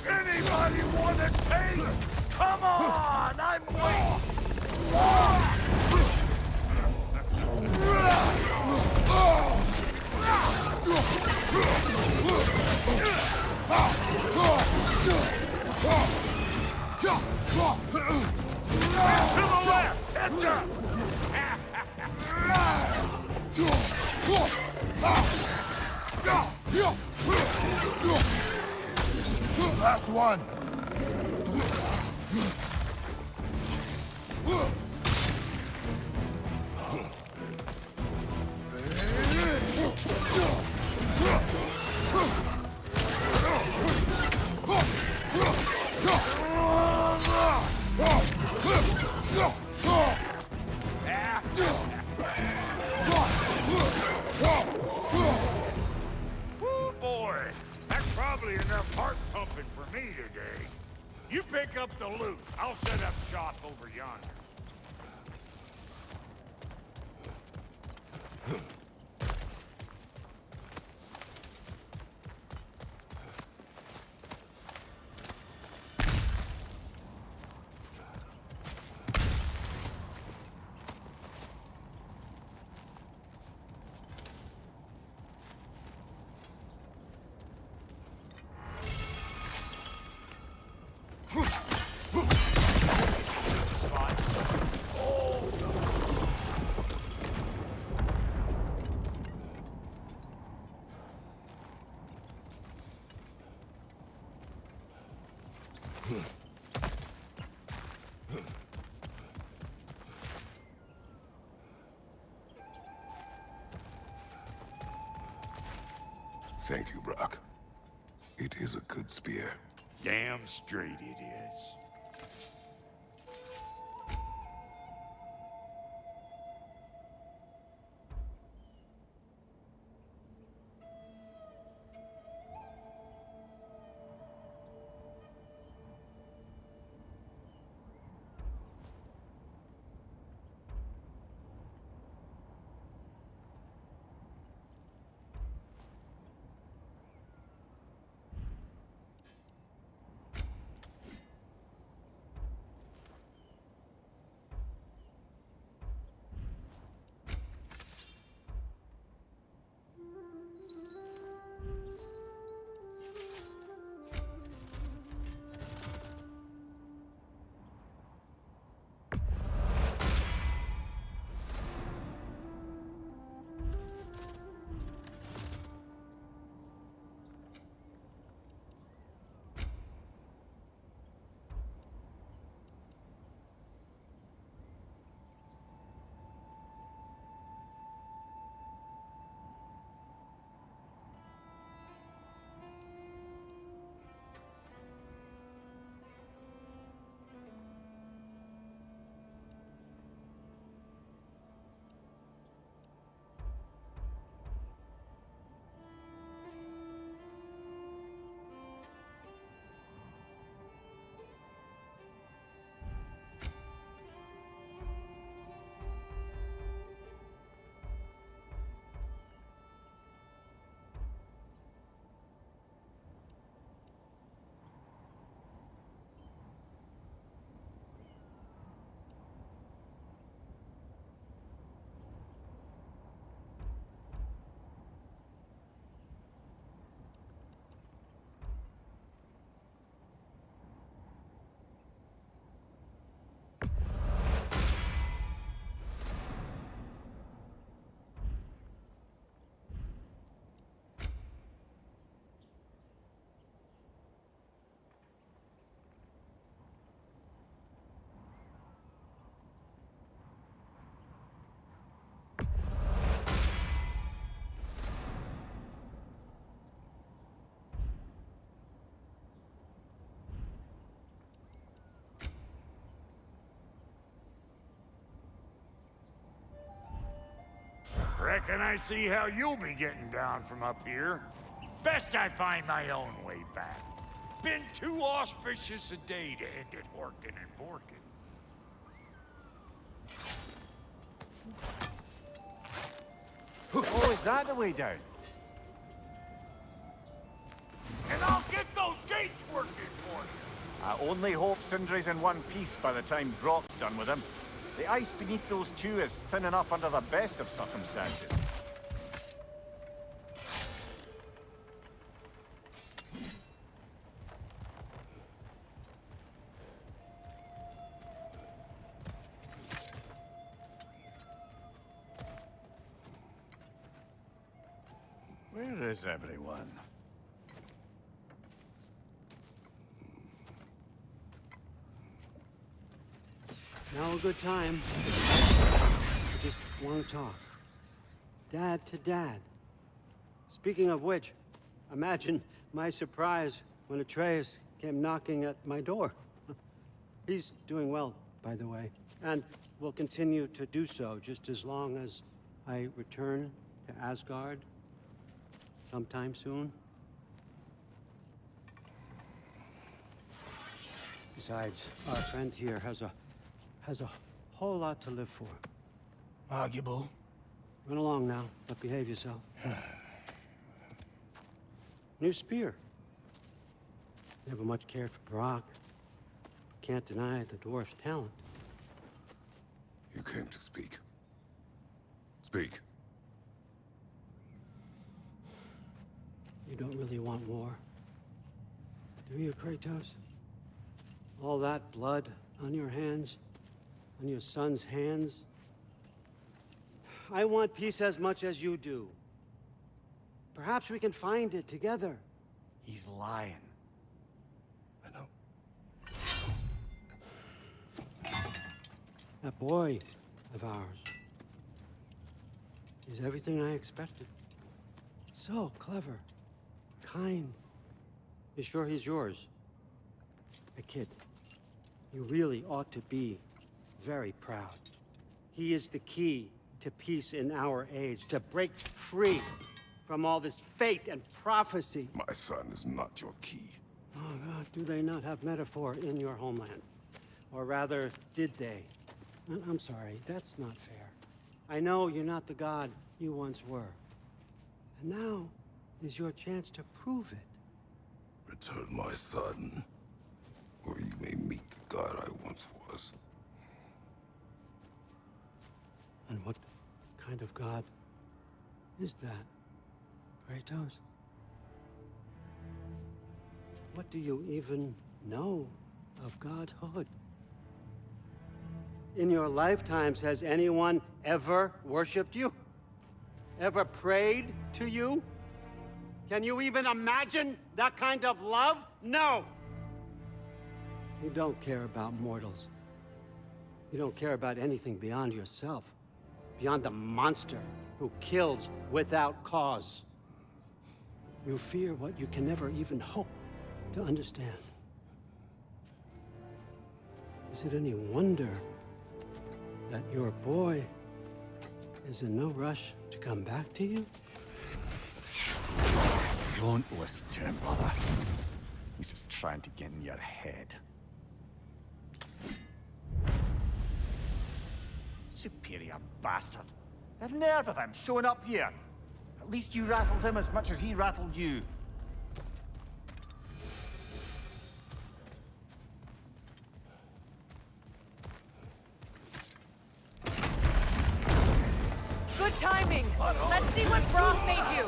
Anybody want a taste? Come on, I'm waiting. To the left, catch up. Last one. Woo, boy, that's probably enough heart pumping for me today. You pick up the loot. I'll set up shop over yonder. Thank you, Brock. It is a good spear. Damn straight it is. Reckon I see how you'll be getting down from up here. Best I find my own way back. Been too auspicious a day to end it horkin' and borkin'. Oh, is that the way down? And I'll get those gates working for you. I only hope Sindri's in one piece by the time Brock's done with him. The ice beneath those two is thin enough under the best of circumstances. Where is everyone? Now a good time. I just want to talk. Dad to Dad. Speaking of which, imagine my surprise when Atreus came knocking at my door. He's doing well, by the way, and will continue to do so just as long as I return to Asgard sometime soon. Besides, our friend here has a whole lot to live for. Arguable. Run along now, but behave yourself. New spear. Never much cared for Brock. Can't deny the dwarf's talent. You came to speak. Speak. You don't really want war, do you, Kratos? All that blood on your hands, on your son's hands? I want peace as much as you do. Perhaps we can find it together. He's lying. I know. That boy of ours is everything I expected. So clever, kind. You sure he's yours? A kid. You really ought to be very proud. He is the key to peace in our age, to break free from all this fate and prophecy. My son is not your key. Oh, God, do they not have metaphor in your homeland? Or rather, did they? I'm sorry, that's not fair. I know you're not the god you once were. And now is your chance to prove it. Return my son, or you may meet the god I once was. And what kind of god is that, Kratos? What do you even know of godhood? In your lifetimes, has anyone ever worshipped you? Ever prayed to you? Can you even imagine that kind of love? No! You don't care about mortals. You don't care about anything beyond yourself. Beyond the monster who kills without cause. You fear what you can never even hope to understand. Is it any wonder that your boy is in no rush to come back to you? Don't listen to him, brother. He's just trying to get in your head. Superior bastard. The nerve of him showing up here. At least you rattled him as much as he rattled you. Good timing. Let's see what Brock made you.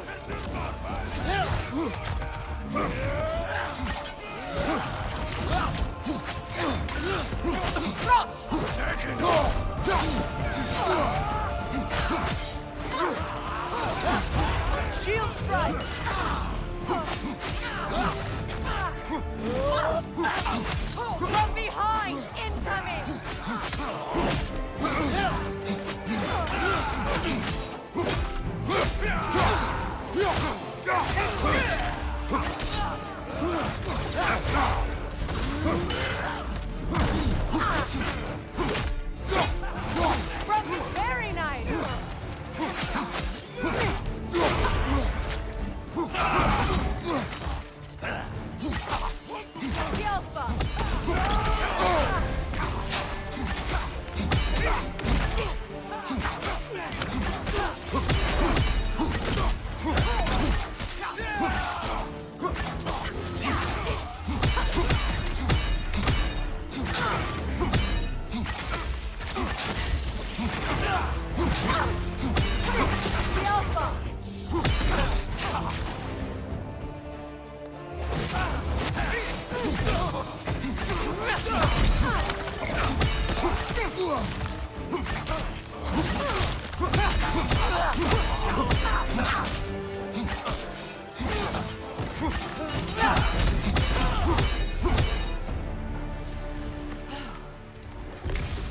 Shield strike. From behind, incoming.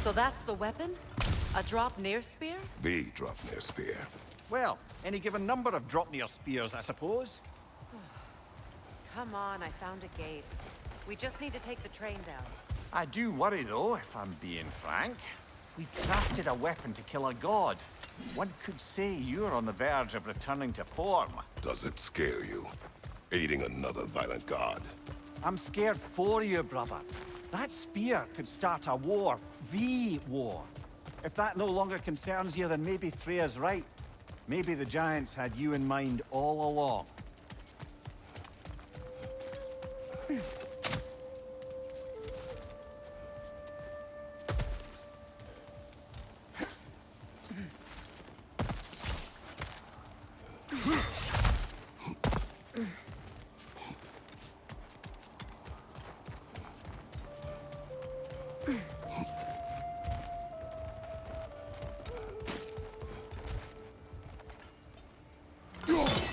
So that's the weapon? A Draupnir spear? The Draupnir spear. Well, any given number of Draupnir spears, I suppose. Come on, I found a gate. We just need to take the train down. I do worry, though, if I'm being frank. We've crafted a weapon to kill a god. One could say you're on the verge of returning to form. Does it scare you? Aiding another violent god? I'm scared for you, brother. That spear could start a war. The war. If that no longer concerns you, then maybe Freya's right. Maybe the Giants had you in mind all along.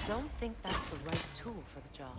Don't think that's the right tool for the job.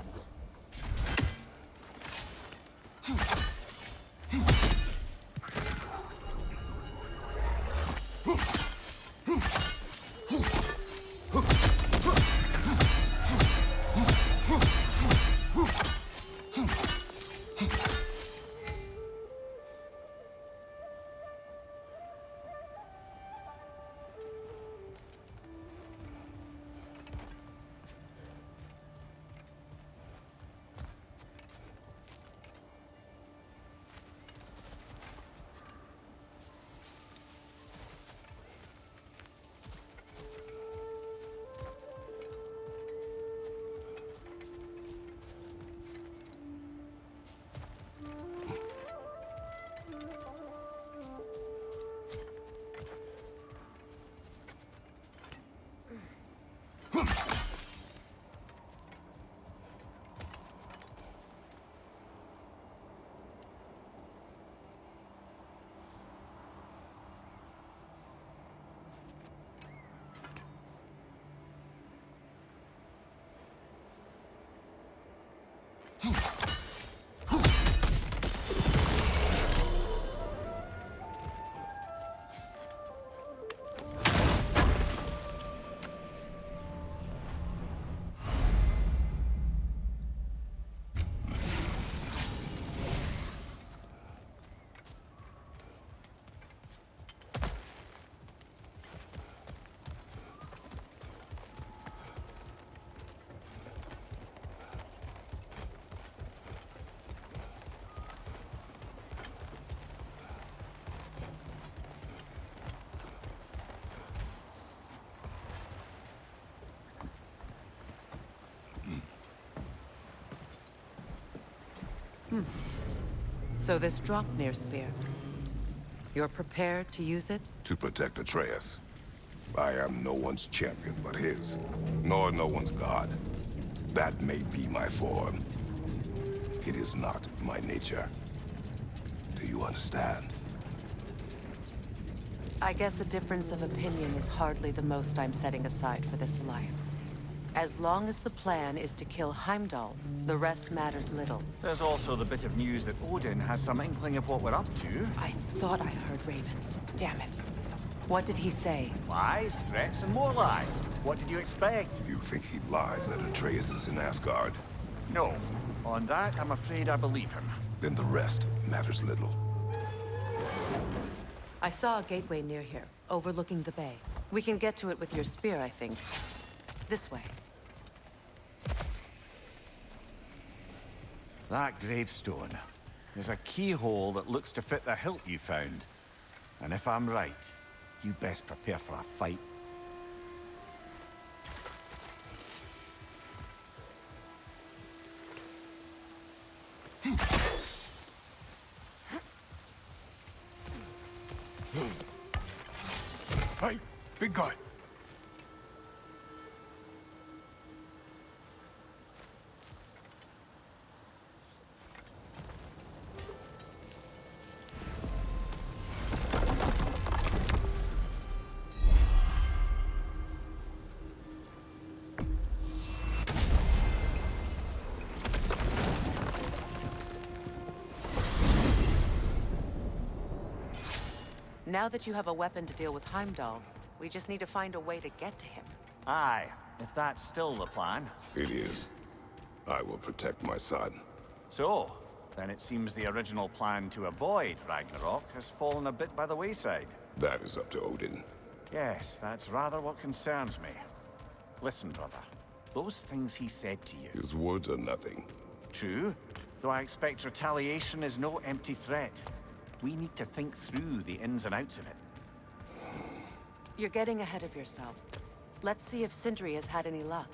So this Draupnir spear, you're prepared to use it? To protect Atreus. I am no one's champion but his, nor no one's god. That may be my form. It is not my nature. Do you understand? I guess a difference of opinion is hardly the most I'm setting aside for this alliance. As long as the plan is to kill Heimdall, the rest matters little. There's also the bit of news that Odin has some inkling of what we're up to. I thought I heard ravens. Damn it. What did he say? Lies, threats, and more lies. What did you expect? You think he lies that Atreus is in Asgard? No. On that, I'm afraid I believe him. Then the rest matters little. I saw a gateway near here, overlooking the bay. We can get to it with your spear, I think. This way. That gravestone. There's a keyhole that looks to fit the hilt you found. And if I'm right, you best prepare for a fight. Hey, big guy. Now that you have a weapon to deal with Heimdall, we just need to find a way to get to him. Aye, if that's still the plan. It is. I will protect my son. So, then it seems the original plan to avoid Ragnarok has fallen a bit by the wayside. That is up to Odin. Yes, that's rather what concerns me. Listen, brother. Those things he said to you... His words are nothing. True, though I expect retaliation is no empty threat. We need to think through the ins and outs of it. You're getting ahead of yourself. Let's see if Sindri has had any luck.